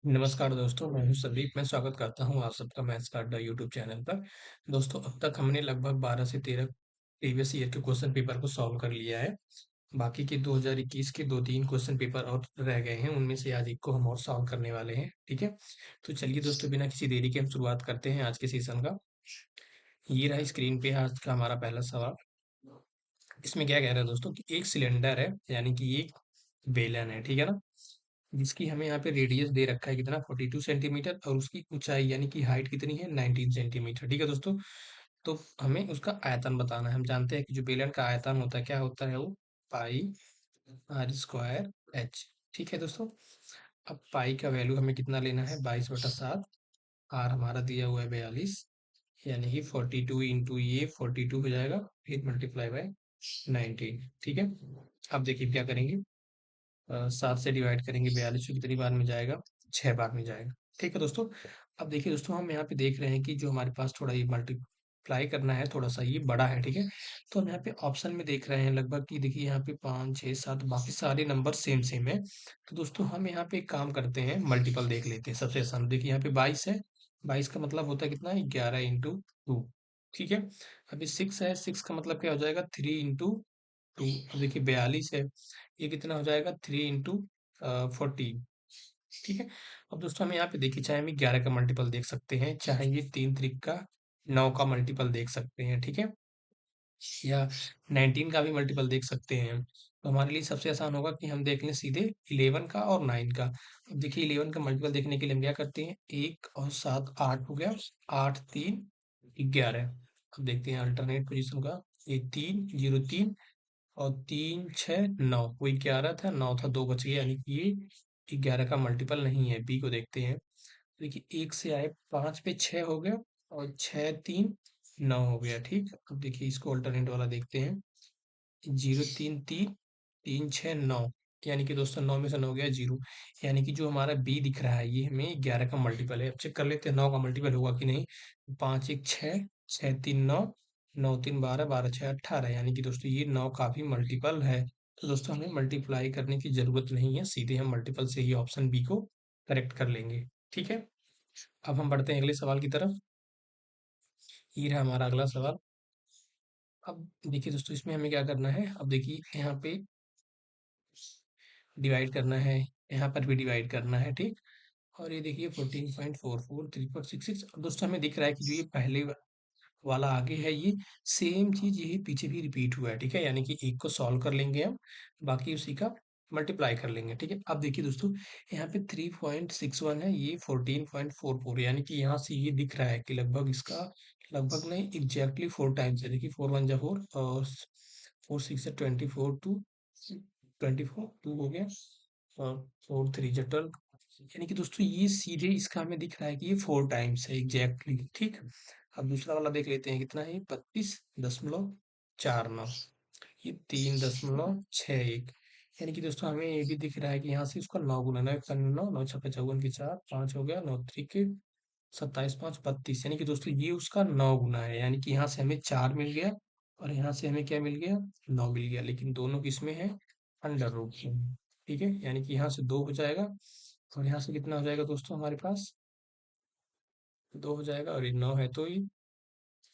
नमस्कार दोस्तों, मैं हूं संदीप। मैं स्वागत करता हूं आप सबका मैथ्स का अड्डा यूट्यूब चैनल पर। दोस्तों, अब तक हमने लगभग 12 से 13 प्रीवियस ईयर के क्वेश्चन पेपर को सॉल्व कर लिया है। बाकी के 2021 के 2-3 क्वेश्चन पेपर और रह गए हैं, उनमें से आज एक को हम और सॉल्व करने वाले हैं। ठीक है, तो चलिए दोस्तों, बिना किसी देरी के हम शुरुआत करते हैं आज के सेशन का। ये रहा स्क्रीन पे आज का हमारा पहला सवाल। इसमें क्या कह रहा है दोस्तों कि एक सिलेंडर है, यानी कि एक बेलन है, ठीक है ना, जिसकी हमें यहाँ पे रेडियस दे रखा है कितना 42 सेंटीमीटर, और उसकी ऊंचाई यानी कि हाइट कितनी है 19 सेंटीमीटर। ठीक है दोस्तों, तो हमें उसका आयतन बताना है। हम जानते हैं कि जो बेलन का आयतन होता है क्या होता है, वो पाई आर स्क्वायर एच। ठीक है दोस्तों, अब पाई का वैल्यू हमें कितना लेना है 22/7। आर हमारा दिया हुआ है 42, यानी कि 42 इंटू ये 42 हो जाएगा, फिर मल्टीप्लाई बाय 19। ठीक है, अब देखिए क्या करेंगे, 7 से डिवाइड करेंगे 42 को, कितनी बार में जाएगा 6 बार में जाएगा। ठीक है दोस्तों, अब देखिए दोस्तों, हम यहाँ पे देख रहे हैं कि जो हमारे पास थोड़ा ये मल्टीप्लाई करना है, थोड़ा सा ये बड़ा है। ठीक है, तो हम यहाँ पे ऑप्शन में देख रहे हैं लगभग कि देखिए यहाँ पे 5 6 7 बाकी सारे नंबर सेम सेम है। तो दोस्तों हम यहाँ पे एक काम करते हैं, मल्टीपल देख लेते हैं। सबसे आसान देखिए यहाँ पे 22 है, 22 का मतलब होता है कितना 11 इंटू 2। ठीक है, अभी 6 है, 6 का मतलब क्या हो जाएगा 3 इंटू 2। अब देखिए 42 है, ये कितना हो जाएगा 3 इंटू 14। ठीक है, अब दोस्तों हम यहाँ पे देखिए, चाहे हम 11 का मल्टीपल देख सकते हैं, चाहे ये 3 त्रिक का 9 का मल्टीपल देख सकते हैं। ठीक है, या 19 का भी मल्टीपल देख सकते हैं। तो हमारे लिए सबसे आसान होगा कि हम देख लें सीधे 11 का और 9 का। अब देखिए 11 का मल्टीपल देखने के लिए हम क्या करते हैं, 1 और 7 8 हो गया, 8 3 11। अब देखते हैं अल्टरनेट पोजीशन का, ये 3 0 3 और 3 6 9, कोई 11 था 9 था, 2 बच गए, यानी कि ये 11 का मल्टीपल नहीं है। बी को देखते हैं, देखिए 1 से आए 5 पे 6 हो गया, और 6 3 9 हो गया। ठीक, अब देखिए इसको अल्टरनेट वाला देखते हैं, 0 3 3 3 6 9, यानी कि दोस्तों 9 में से 9 गया 0, यानी कि जो हमारा बी दिख रहा है ये हमें 11 का मल्टीपल है। अब चेक कर लेते हैं 9 का मल्टीपल होगा कि नहीं। 5 1 6, 6 3 9, 9 3 12, 12 6 18, यानी कि दोस्तों ये 9 का भी मल्टीपल है। तो दोस्तों हमें मल्टीप्लाई करने की जरूरत नहीं है, सीधे हम मल्टीपल से ही ऑप्शन बी को करेक्ट कर लेंगे। ठीक है, अब हम बढ़ते हैं अगले सवाल की तरफ। ये रहा हमारा अगला सवाल। अब देखिए दोस्तों, इसमें हमें क्या करना है, अब देखिए यहाँ पे डिवाइड करना है, यहाँ पर भी डिवाइड करना है। ठीक, और ये देखिए 14.44 3.66। और दोस्तों हमें दिख रहा है कि जो ये पहले वाला आगे है, ये सेम चीज यही पीछे भी रिपीट हुआ है। ठीक है, यानी कि एक को सॉल्व कर लेंगे हम, बाकी उसी का मल्टीप्लाई कर लेंगे। ठीक है, अब देखिए दोस्तों, यहाँ पे 3.61 है, ये 14.44, यानी कि यहाँ से ये दिख रहा है कि लगभग इसका, लगभग नहीं एग्जैक्टली 4 टाइम्स है। देखिए 4 1 जा 4 और 4 6 है 24, 2 24 2 हो गया, और 4 3 जा 12, यानी कि दोस्तों ये सीधे इसका हमें दिख रहा है कि ये 4 टाइम्स है एग्जैक्टली। ठीक, अब दूसरा वाला देख लेते हैं, कितना है 32.49, ये 3.61, यानी कि दोस्तों हमें ये भी दिख रहा है कि यहाँ से उसका 9 गुना, 9 9 छक्का चौवन की 4 5 हो गया, 9 3 27 5 32, यानी कि दोस्तों ये उसका 9 गुना है। यानी कि यहाँ से हमें 4 मिल गया, और यहाँ से हमें क्या मिल गया 9 मिल गया, लेकिन दोनों किसमें है अंडर रूट में। ठीक है, यानी कि यहाँ से 2 हो जाएगा, और यहाँ से कितना हो जाएगा दोस्तों हमारे पास 2 हो जाएगा, और ये 9 है तो ये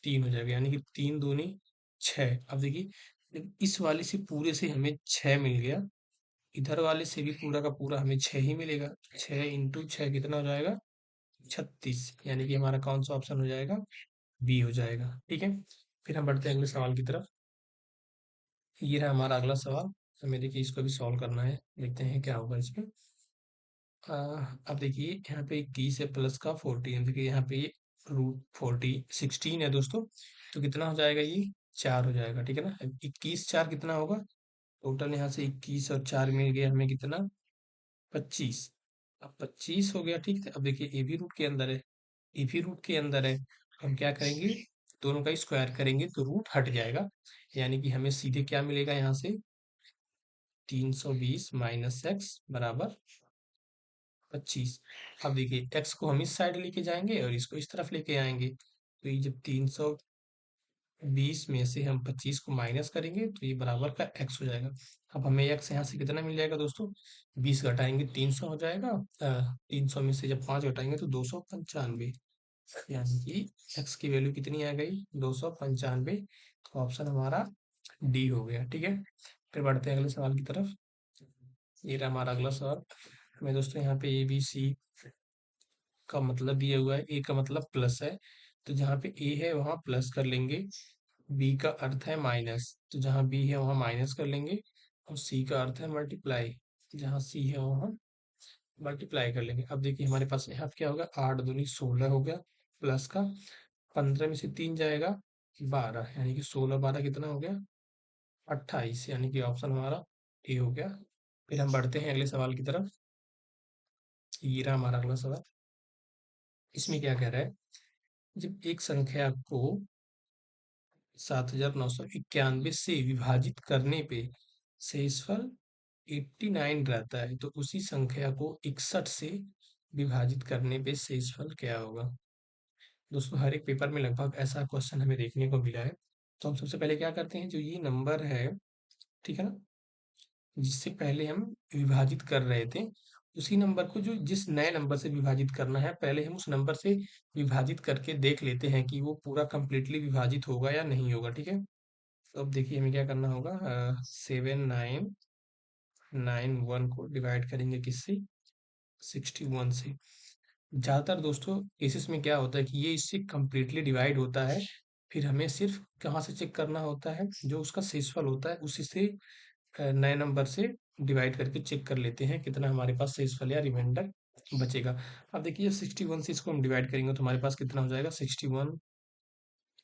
3 हो जाएगा, यानी कि 3 दूनी 6। अब देखिए, जब इस वाले से पूरे से हमें 6 मिल गया, इधर वाले से भी पूरा का पूरा हमें 6 ही मिलेगा। 6 इंटू 6 कितना हो जाएगा 36, यानी कि हमारा कौन सा ऑप्शन हो जाएगा, बी हो जाएगा। ठीक है, फिर हम बढ़ते हैं अगले सवाल की तरफ। ये रहा हमारा अगला सवाल, हमें देखिए इसको भी सॉल्व करना है, देखते हैं क्या होगा इसमें। अ, अब देखिए यहाँ पे 21 है प्लस का 14, देखिए यहाँ पे रूट 16 है दोस्तों, तो कितना हो जाएगा ये 4 हो जाएगा। ठीक है ना, 21 4 कितना होगा, टोटल यहाँ से 21 और 4 मिल गया हमें कितना 25। अब 25 हो गया। ठीक है, अब देखिए ए भी रूट के अंदर है, ए भी रूट के अंदर है, तो हम क्या करेंगे, दोनों का स्क्वायर करेंगे तो रूट हट जाएगा, यानी कि हमें सीधे क्या मिलेगा यहाँ से 320 माइनस एक्स बराबर 25। अब देखिए एक्स को हम इस साइड लेके जाएंगे और इसको इस तरफ लेके आएंगे, तो ये जब 300 20 में से हम 25 को माइनस करेंगे तो ये बराबर का x हो जाएगा। अब हमें x यहाँ से कितना मिल जाएगा दोस्तों? 20 घटाएंगे 300 हो जाएगा। 300 में से जब 5 घटाएंगे तो 295, यानी कि x की वैल्यू कितनी आ गई? 295। तो ऑप्शन हमारा डी हो गया। ठीक है, फिर बढ़ते हैं अगले सवाल की तरफ। ये रहा हमारा अगला सवाल। हमें दोस्तों यहाँ पे ए बी सी का मतलब दिया हुआ है। ए का मतलब प्लस है, तो जहाँ पे ए है वहाँ प्लस कर लेंगे। बी का अर्थ है माइनस, तो जहाँ बी है वहाँ माइनस कर लेंगे। और सी का अर्थ है मल्टीप्लाई, जहाँ सी है वहाँ मल्टीप्लाई कर लेंगे। अब देखिए हमारे पास यहाँ पे क्या होगा? 8 दूनी 16 हो गया, प्लस का 15 में से 3 जाएगा 12, यानी कि 16 12 कितना हो गया? 28, यानी कि ऑप्शन हमारा ए हो गया। फिर हम बढ़ते हैं अगले सवाल की तरफ। ये रहा हमारा अगला सवाल। इसमें क्या कह रहा है? जब एक संख्या को 7991 से विभाजित करने पे शेषफल 89 रहता है, तो उसी संख्या को 61 से विभाजित करने पे शेषफल क्या होगा? दोस्तों हर एक पेपर में लगभग ऐसा क्वेश्चन हमें देखने को मिला है। तो हम सबसे पहले क्या करते हैं, जो ये नंबर है, ठीक है ना, जिससे पहले हम विभाजित कर रहे थे, उसी नंबर को जो जिस नए नंबर से विभाजित करना है, पहले हम उस नंबर से विभाजित करके देख लेते हैं कि वो पूरा कंप्लीटली विभाजित होगा या नहीं होगा। ठीक है, तो अब देखिए हमें क्या करना होगा। 7991 को डिवाइड करेंगे किससे? 61 से। ज़्यादातर दोस्तों केसेस में क्या होता है कि ये इससे कंप्लीटली डिवाइड होता है। फिर हमें सिर्फ कहाँ से चेक करना होता है? जो उसका शेषफल होता है उसी से नए नंबर से डिवाइड करके चेक कर लेते हैं कितना हमारे पास शेषफल या रिमाइंडर बचेगा। अब देखिए 61 से इसको हम डिवाइड करेंगे तो हमारे पास कितना हो जाएगा? 61,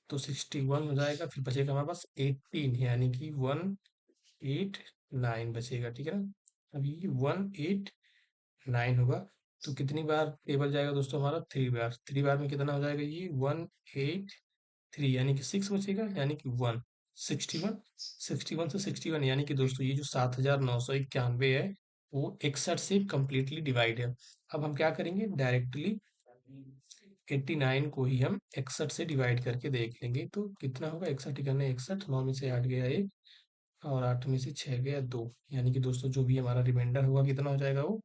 तो 61 हो जाएगा, फिर बचेगा हमारे पास 18, यानी कि 189 बचेगा। ठीक है ना, अब ये 189 होगा, तो कितनी बार टेबल जाएगा दोस्तों हमारा? 3 बार। 3 बार में कितना हो जाएगा? ये 183, यानी कि 6 बचेगा, यानी कि 161। 61 से 61, यानी कि दोस्तों ये जो 7991 है वो 61 से कंप्लीटली डिवाइड है। अब हम क्या करेंगे? डायरेक्टली 89 को ही हम 61 से डिवाइड करके देख लेंगे, तो कितना होगा? 61 करने 61, 9 में से 8 गया 1, और 8 में से 6 गया 2, यानी कि दोस्तों जो भी हमारा रिमाइंडर होगा कितना हो जाएगा? वो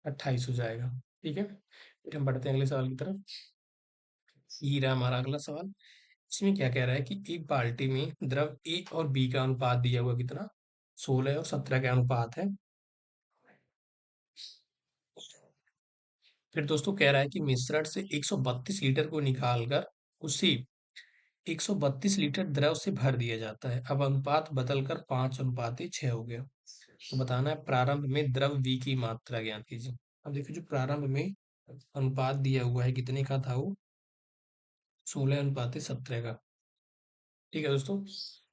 28 हो जाएगा। ठीक है, फिर हम बढ़ते हैं अगले सवाल की तरफ। ये रहा हमारा अगला सवाल। इसमें क्या कह रहा है कि एक बाल्टी में द्रव ए और बी का अनुपात दिया हुआ कितना? 16 और 17 का अनुपात है। फिर दोस्तों कह रहा है कि मिश्रण से 132 लीटर को निकालकर उसे 132 लीटर द्रव से भर दिया जाता है। अब अनुपात बदलकर 5:6 हो गया। तो बताना है प्रारंभ में द्रव V की मात्रा ज्ञात कीजिए। अब देखिए जो प्रारंभ में अनुपात दिया हुआ है कितने का था? वो 16:17 का। ठीक है दोस्तों,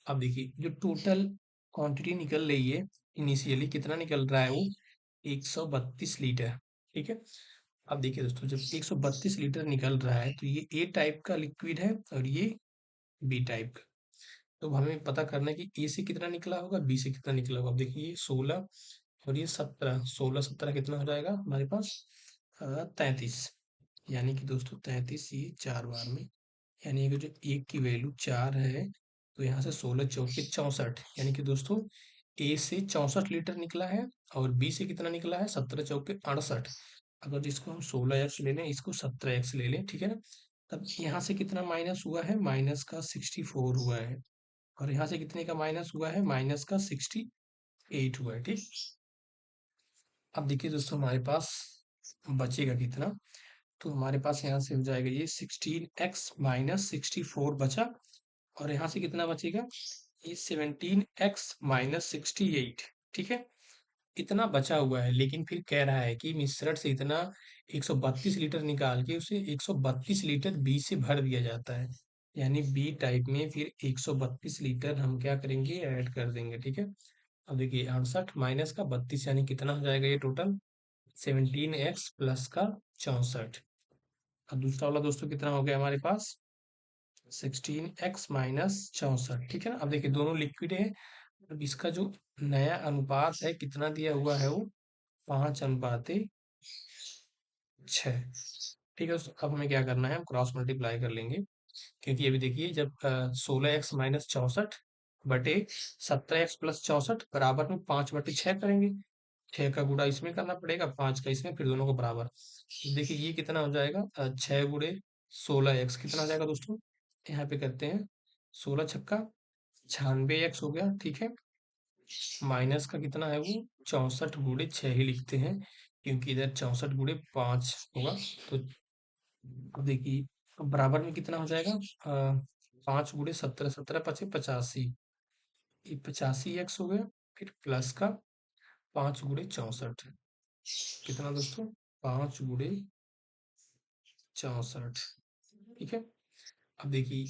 अब देखिए जो टोटल क्वांटिटी निकल रही है, इनिशियली कितना निकल रहा है? वो 132 लीटर। ठीक है, अब देखिए दोस्तों जब 132 लीटर निकल रहा है तो ये ए टाइप का लिक्विड है और ये बी टाइप का। तो हमें पता करना है कि ए से कितना निकला होगा, बी से कितना निकला होगा। अब देखिए ये 16 और ये 17, 16 17 कितना हो जाएगा हमारे पास? 33, यानी कि दोस्तों 33 ये 4 बार में, यानी कि जो एक की वैल्यू 4 है, तो यहाँ से 16 चौके 64, यानी कि दोस्तों ए से 64 लीटर निकला है और बी से कितना निकला है? 17 चौके 68। अगर इसको हम 16x ले लें, इसको 17x ले लें, ठीक है ना, तब यहाँ से कितना माइनस हुआ है? माइनस का 64 हुआ है, और यहाँ से कितने का माइनस हुआ है? माइनस का 68 हुआ है। ठीक, अब देखिए दोस्तों हमारे पास बचेगा कितना? तो हमारे पास यहाँ से हो जाएगा ये 16x माइनस 64 बचा, और यहाँ से कितना बचेगा? ये 17x माइनस 68। ठीक है, इतना बचा हुआ है, लेकिन फिर कह रहा है कि मिश्रण से इतना 132 लीटर निकाल के उसे 132 लीटर बी से भर दिया जाता है, यानी बी टाइप में फिर 132 लीटर हम क्या करेंगे? ऐड कर देंगे। ठीक है, अब देखिए 68 माइनस का 32, यानी कितना हो जाएगा ये टोटल? 17x प्लस का 64। अब दूसरा वाला दोस्तों कितना हो गया हमारे पास? 16x minus 64। ठीक है ना, अब देखिए दोनों लिक्विड है। अब इसका जो नया अनुपात है कितना दिया हुआ है? वो 5:6। ठीक है, अब हमें क्या करना है? हम क्रॉस मल्टीप्लाई कर लेंगे। क्योंकि अभी देखिए जब 16x-64 बटे 17x+64 बराबर में 5/6 करेंगे। 6 का गुणा इसमें करना पड़ेगा, 5 का इसमें, फिर दोनों को बराबर। तो देखिए ये कितना हो जाएगा, 6 गुणे 16x कितना आ जाएगा दोस्तों? यहाँ पे करते हैं, 16 छक्का 96x हो गया, ठीक है। माइनस का कितना है वो, 64 गुणे 6 ही लिखते हैं, क्योंकि इधर 64 गुणे 5 होगा। तो अब देखिए, अब बराबर में कितना हो जाएगा, 5 गुणे 17, 17 × 5 = 85, ये 85x हो गया। फिर प्लस का 5 गुणे 64, कितना दोस्तों, 5 गुणे 64, ठीक है। अब देखिए ये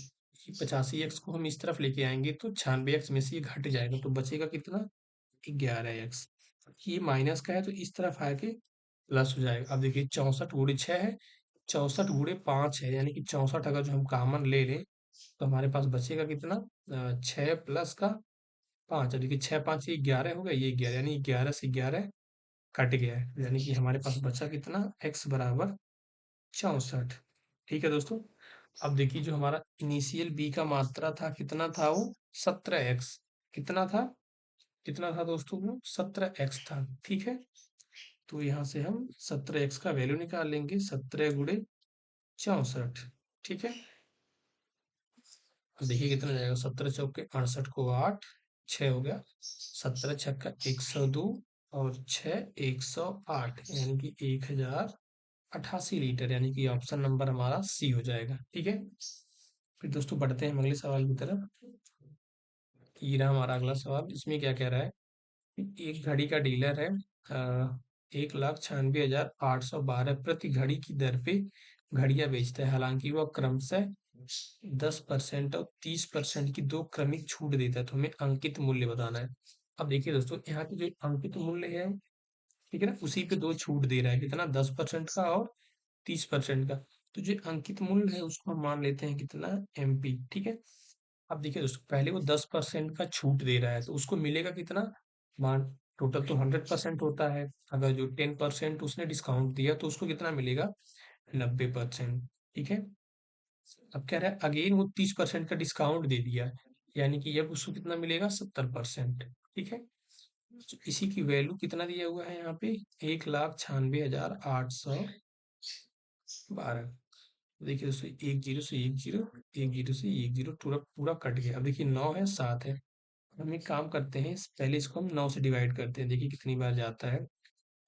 85x को हम इस तरफ लेके आएंगे तो 96x में से ये घट जाएगा, तो बचेगा कितना, 11x। ये माइनस का है तो इस तरफ आके प्लस हो जाएगा। अब देखिए 64 गुणे 6 है, 64 गुणे 5 है, यानी कि 64 अगर जो हम कॉमन ले लें तो हमारे पास बचेगा कितना, 6 + 5। अब देखिए 6 × 5 ये 11 हो गया, ये 11, यानी 11 से 11 कट गया है, यानी कि हमारे पास बचा कितना, x बराबर 64। ठीक है दोस्तों। अब देखिए जो हमारा इनिशियल b का मात्रा था कितना था वो, 17x। कितना था, कितना था दोस्तों वो, 17x था, ठीक है। तो यहाँ से हम 17x का वैल्यू निकाल लेंगे, 17 गुणे 64, ठीक है। अब देखिए कितना जाएगा, 17 × 4 = 68 को 8, 6 हो गया, 17 छक्का 102 और 6 108, यानी कि 1088 लीटर, यानी कि ऑप्शन नंबर हमारा सी हो जाएगा, ठीक है। फिर दोस्तों बढ़ते हैं हम अगले सवाल की तरफ। ये रहा हमारा अगला सवाल, इसमें क्या कह रहा है, एक घड़ी का डीलर है, 1,96,812 प्रति घड़ी की दर पे घड़ियां बेचता है, हालांकि वह क्रमशः 10% और 30% की दो क्रमिक छूट देता है, तो हमें अंकित मूल्य बताना है। अब देखिए दोस्तों, यहाँ की जो अंकित मूल्य है, ठीक है ना, उसी पे दो छूट दे रहा है, कितना, 10% का और 30% का। तो जो अंकित मूल्य है उसको हम मान लेते हैं कितना, MP, ठीक है। अब देखिए दोस्तों, पहले वो 10% का छूट दे रहा है तो उसको मिलेगा कितना, मान, टोटल तो 100% होता है, अगर जो 10% उसने डिस्काउंट दिया तो उसको कितना मिलेगा, 90%, ठीक है। अब कह रहा है अगेन वो 30% का डिस्काउंट दे दिया, यानी कि अब उसको कितना मिलेगा, 70%, ठीक है। तो इसी की वैल्यू कितना दिया हुआ है यहाँ पे, 1,96,812। देखिए दोस्तों, एक जीरो से एक जीरो, एक जीरो से एक जीरो, पूरा पूरा कट गया। अब देखिए 9 है, 7 है, हम एक काम करते हैं, पहले इसको हम 9 से डिवाइड करते हैं, देखिए कितनी बार जाता है।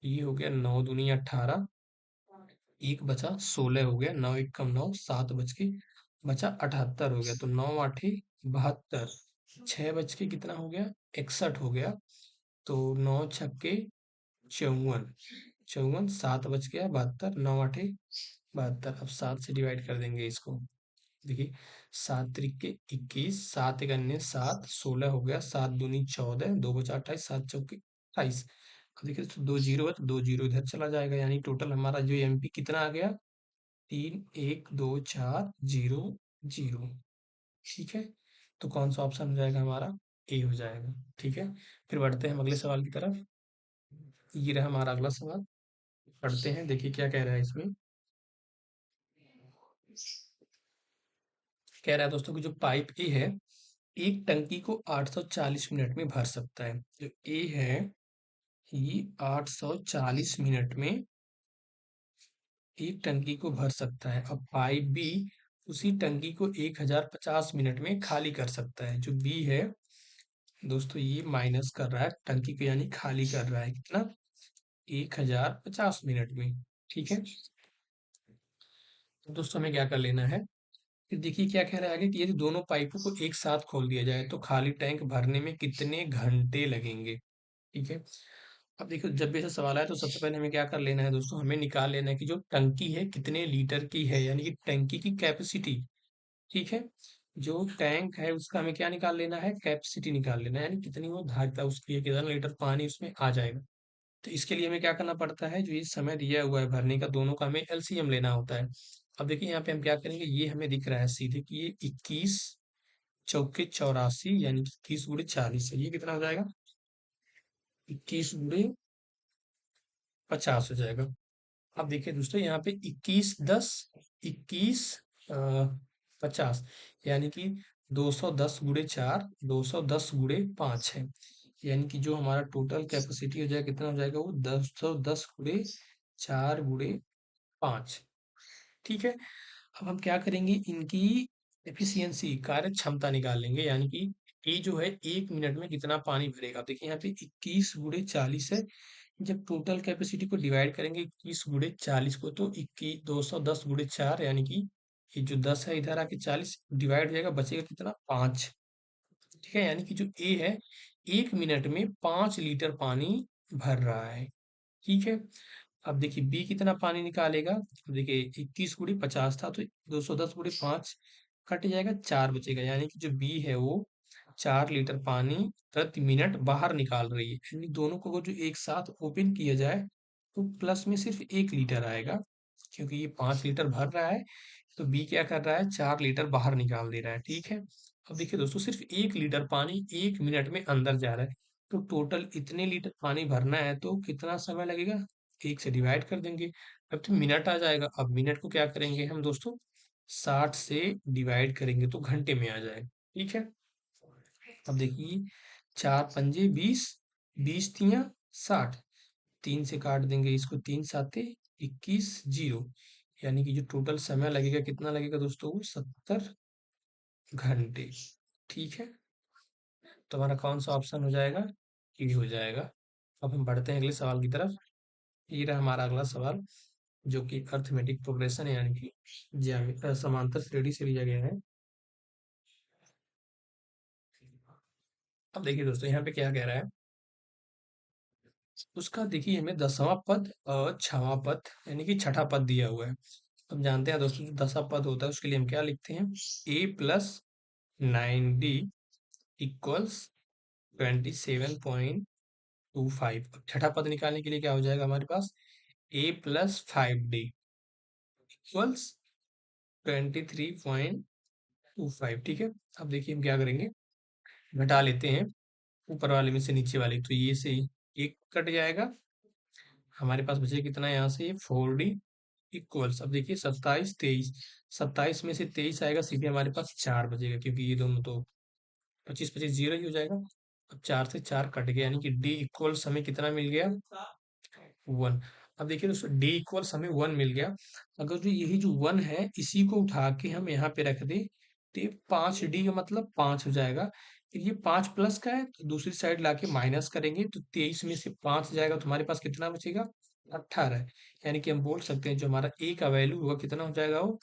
ये हो गया 9 दूनी 18, एक बचा 16 हो गया, 9 एक कम 9, 7 बच के बचा 78 हो गया, तो 9 आठे 72, 6 बच के कितना हो गया, 61 हो गया। तो 9 छक्के 54, 54, 7 बच गया 72, 9 आठे 72। अब 7 से डिवाइड कर देंगे इसको, देखिए 7 × 3 = 21, 7 × 9 = 7, 16 हो गया, 7 दूनी 14, 2 बचा 28, 7 चौके 28। अब देखिए तो 2 जीरो है तो 2 जीरो इधर चला जाएगा, यानी टोटल हमारा जो MP कितना आ गया, 3 1 2 4 0 0, ठीक है। तो कौन सा ऑप्शन हो जाएगा हमारा, ए हो जाएगा, ठीक है। फिर बढ़ते हैं हम अगले सवाल की तरफ। ये रहा हमारा अगला सवाल, पढ़ते हैं, देखिए क्या कह रहा है इसमें। कह रहा है दोस्तों कि जो पाइप ए है, एक टंकी को 840 मिनट में भर सकता है। जो ए है, ये 840 मिनट में एक टंकी को भर सकता है। अब पाइप बी उसी टंकी को 1050 मिनट में खाली कर सकता है। जो बी है दोस्तों, ये माइनस कर रहा है टंकी को, यानी खाली कर रहा है कितना, 1050 मिनट में, ठीक है। तो दोस्तों हमें क्या कर लेना है, फिर देखिए क्या कह रहा है आगे, कि यदि दोनों पाइपों को एक साथ खोल दिया जाए तो खाली टैंक भरने में कितने घंटे लगेंगे, ठीक है। अब देखो, जब भी ऐसा सवाल आए तो सबसे पहले हमें क्या कर लेना है दोस्तों, हमें निकाल लेना है कि जो टंकी है कितने लीटर की है, यानी कि टंकी की कैपेसिटी, ठीक है। जो टैंक है उसका हमें क्या निकाल लेना है, कैपेसिटी निकाल लेना है, यानी कितनी वो धारिता उसकी है, कितना लीटर पानी उसमें आ जाएगा। तो इसके लिए हमें क्या करना पड़ता है, जो ये समय दिया हुआ है भरने का, दोनों का हमें LCM लेना होता है। अब देखिए यहाँ पे हम क्या करेंगे, ये हमें दिख रहा है सीधे कि ये 21 चौके 84, यानी कि 21 × 40 है, ये कितना हो जाएगा, 21 × 50 हो जाएगा। अब देखिए दोस्तों, यहाँ पे 21 10 21 50, यानी कि 210 गुणे 4, 210 गुणे 5 है। यानी कि जो हमारा टोटल कैपेसिटी हो जाएगा कितना हो जाएगा, वो 210 गुणे 4 गुणे 5। ठीक है। अब हम क्या करेंगे, इनकी एफिशिएंसी कार्य क्षमता निकाल लेंगे, यानी कि ये जो है 1 मिनट में कितना पानी भरेगा। देखिए यहाँ पे 21 गुणे 40 है। जब टोटल कैपेसिटी को डिवाइड करेंगे 21 गुणे 40 को, तो 21 210 गुणे 4, यानी कि ये जो 10 है इधर आके 40 डिवाइड हो जाएगा, बचेगा कितना, 5। ठीक है, यानी कि जो ए है 1 मिनट में 5 लीटर पानी भर रहा है। ठीक है। अब देखिए बी कितना पानी निकालेगा। अब देखिए 21 गुणे 50 था, तो 210 गुणे 5 कट जाएगा, 4 बचेगा, यानी कि जो बी है वो 4 लीटर पानी प्रति मिनट बाहर निकाल रही है। यानी दोनों को अगर जो एक साथ ओपन किया जाए तो प्लस में सिर्फ 1 लीटर आएगा, क्योंकि ये 5 लीटर भर रहा है, तो बी क्या कर रहा है, 4 लीटर बाहर निकाल दे रहा है। ठीक है। अब देखिए दोस्तों, सिर्फ 1 लीटर पानी 1 मिनट में अंदर जा रहा है, तो टोटल इतने लीटर पानी भरना है तो कितना समय लगेगा, 1 से डिवाइड कर देंगे, अब तो मिनट आ जाएगा। अब मिनट को क्या करेंगे हम दोस्तों, 60 से डिवाइड करेंगे तो घंटे में आ जाएगा। ठीक है। अब देखिए 4 पंजे 20, 20 तियां 60, 3 से काट देंगे इसको, 3 साते 21, 0, यानी कि जो टोटल समय लगेगा कितना लगेगा दोस्तों, वो 70 घंटे। ठीक है। तो हमारा कौन सा ऑप्शन हो जाएगा, ये हो जाएगा। अब हम बढ़ते हैं अगले सवाल की तरफ। ये रहा हमारा अगला सवाल, जो कि अर्थमेटिक प्रोग्रेशन है, यानी कि समांतर श्रेणी से लिया गया है। अब देखिए दोस्तों, यहाँ पे क्या कह रहा है, उसका देखिए हमें 10वां पद और 6वां पद, यानी कि छठा पद दिया हुआ है। हम जानते हैं दोस्तों, जो 10वां पद होता है उसके लिए हम क्या लिखते हैं, a+9d इक्वल्स 27.25। छठा पद निकालने के लिए क्या हो जाएगा हमारे पास, a+5d इक्वल्स 23.25। ठीक है। अब देखिए हम क्या करेंगे, घटा लेते हैं ऊपर वाले में से नीचे वाले, तो ये से एक कट जाएगा, हमारे पास बचे कितना यहाँ से 4d इक्वल्स, अब देखिए 27 23, 27 में से 23 आएगा, सीधे हमारे पास 4 बचेगा, क्योंकि ये दोनों तो 25 25 जीरो ही हो जाएगा। अब 4 से 4 कट गया, यानी कि d इक्वल्स हमें कितना मिल गया, 1। अब देखिए दोस्तों, d इक्वल्स हमें 1 मिल गया। अगर जो यही जो 1 है इसी को उठा के हम यहाँ पे रख दे, तो ये 5d का मतलब 5 हो जाएगा। फिर ये 5 प्लस का है, तो दूसरी साइड लाके माइनस करेंगे, तो 23 में से 5 जाएगा, तो हमारे पास कितना बचेगा, 18। यानी कि हम बोल सकते हैं जो हमारा ए का वैल्यू होगा कितना हो जाएगा, वो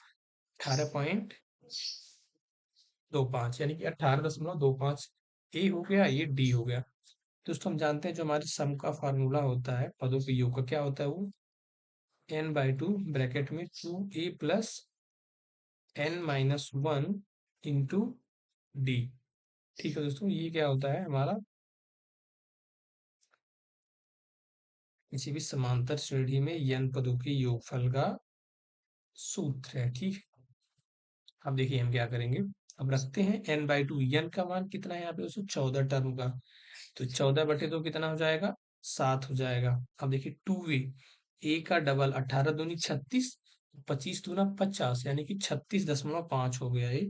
18.25, यानी कि 18.25 ए हो गया, ये डी हो गया। दोस्तों हम जानते हैं जो हमारे सम का फार्मूला होता है पदों के योग का, क्या होता है वो, n/2 ब्रैकेट में 2a plus n-1 into D. ठीक है दोस्तों, ये क्या होता है हमारा किसी भी समांतर श्रेणी में n पदों के योगफल का सूत्र है। ठीक है। अब देखिए हम क्या करेंगे, अब रखते हैं n/2, n का मान कितना है यहाँ पे दोस्तों, 14 टर्म का, तो 14/2 कितना हो जाएगा, 7 हो जाएगा। अब देखिए 2a, a का डबल 18 दूनी 36, 25 दूना 50, यानी कि 36.5 हो गया ये।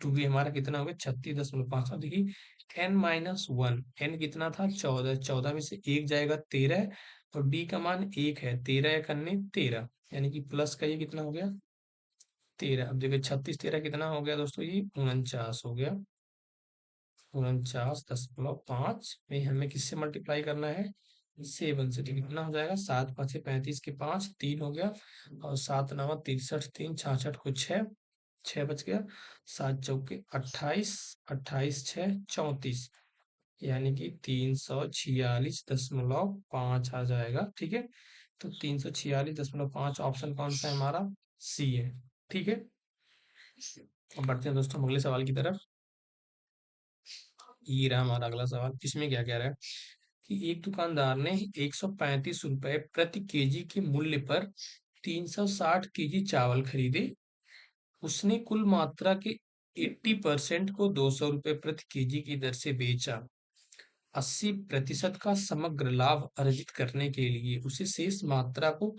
2a हमारा कितना हो गया, 36.5। अब देखिए n-1, n कितना था, 14, 14 में से 1 जाएगा 13, और d का मान 1 है, 13 या अन्य 13, यानी कि प्लस का ये कितना हो गया, 13। अब देखिए 36 13 कितना हो गया दोस्तों, ये 49 हो गया। 49.5 में हमें किससे मल्टीप्लाई करना है, 7 से, तो कितना हो जाएगा, 7 5 35 के 5 3 हो गया, और 7 9 63, 3 66 को 6, 6 बच गया, 7 चौके 28, 28 6 34, यानी कि 346.5 आ जाएगा। ठीक है। तो 346.5 ऑप्शन कौन सा है हमारा, सी है। ठीक है। अब बढ़ते हैं दोस्तों अगले सवाल की तरफ। ये रहा हमारा अगला सवाल। इसमें क्या कह रहा है कि एक दुकानदार ने 135 रुपए प्रति केजी के मूल्य पर 360 केजी चावल खरीदे। उसने कुल मात्रा के 80% को 200 रुपए प्रति केजी की दर से बेचा। 80% का समग्र लाभ अर्जित करने के लिए उसे शेष मात्रा को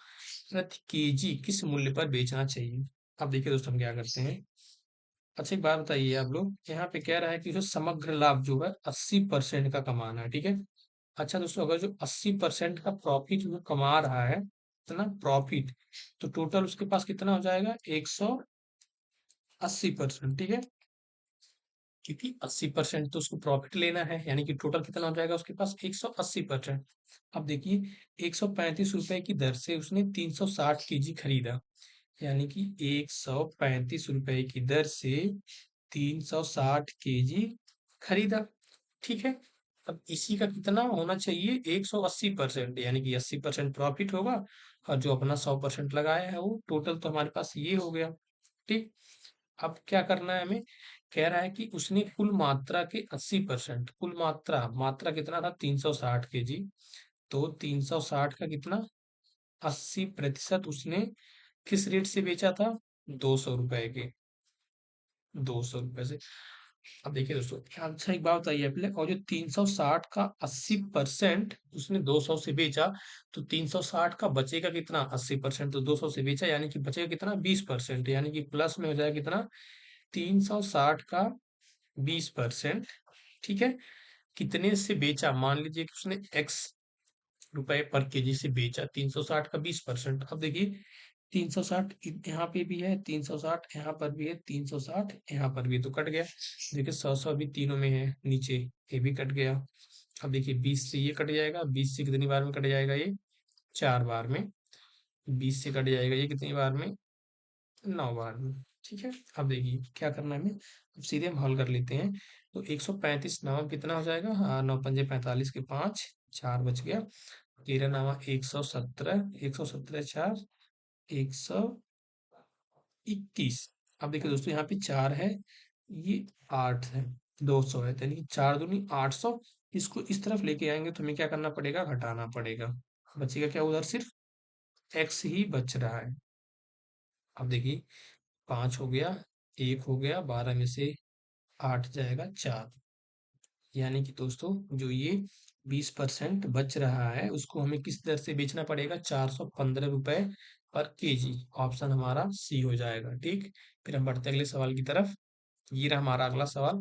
प्रति केजी किस मूल्य पर बेचना चाहिए। अब देखिए दोस्तों हम क्या करते हैं, अच्छा एक बात बताइए आप लोग, यहाँ पे कह रहा है कि जो समग्र लाभ जो है 80% का कमाना है, ठीक है। अच्छा दोस्तों, अगर जो 80% का प्रॉफिट वो कमा रहा है, इतना प्रॉफिट, तो टोटल उसके पास कितना हो जाएगा? 180%, ठीक है। क्योंकि 80% तो उसको प्रॉफिट लेना है, यानी कि टोटल कितना हो जाएगा उसके पास? 180%। अब देखिए, 135 रुपए की दर से उसने 360 केजी खरीदा, यानी कि 135 रुपए की दर से 360 केजी खरीदा, ठीक है। अब इसी का कितना होना चाहिए? 180%, यानी कि 80% प्रॉफिट होगा, और जो अपना 100% लगाया है वो टोटल तो हमारे पास ये हो गया, ठीक। अब क्या करना है हमें? कह रहा है कि उसने कुल मात्रा के 80%, कुल मात्रा, मात्रा कितना था? 360 केजी। तो 360 का कितना? 80% उसने किस रेट से बेचा था? 200 रुपए के, 200 रुपए से। अब देखिए दोस्तों, अच्छा एक बात बताइए पहले, और जो 360 का 80% उसने 200 से बेचा, तो 360 का बचेगा कितना? 80% तो 200 से बेचा, यानी कि बचेगा कितना? 20%, यानी कि प्लस में हो जाएगा कितना? 360 का 20%, ठीक है। कितने से बेचा? मान लीजिए कि उसने एक्स रुपए पर केजी से बेचा, 360 का 20%। अब देखिए, 360 यहाँ पे भी है, 360 यहाँ पर भी है, 360 यहाँ पर भी है, तो कट गया। देखिए 100 भी तीनों में है, नीचे ये भी कट गया। अब देखिए 20 से ये कट जाएगा, 20 से कितनी बार में कट जाएगा? ये 4 बार में। 20 से कट जाएगा ये कितनी बार में? 9 बार में, ठीक है। अब देखिए क्या करना है हमें, अब सीधे हम हल कर लेते हैं। तो 135 नवा कितना हो जाएगा? हाँ, 9 पंजे 45 के 5, 4 बच गया। 13 नवा 117, 117 4, 121। अब देखिए दोस्तों, यहाँ पे 4 है, ये 8 है, 200 है, यानी कि 4 दूनी 800। इसको इस तरफ लेके आएंगे तो हमें क्या करना पड़ेगा? घटाना पड़ेगा। बचेगा क्या? उधर सिर्फ एक्स ही बच रहा है। अब देखिए, 5 हो गया, 1 हो गया, 12 में से 8 जाएगा 4, यानी कि दोस्तों जो ये 20% बच रहा है उसको हमें किस दर से बेचना पड़ेगा? 415 रुपए पर केजी। ऑप्शन हमारा सी हो जाएगा, ठीक। फिर हम बढ़ते हैं अगले सवाल की तरफ। ये रहा हमारा अगला सवाल,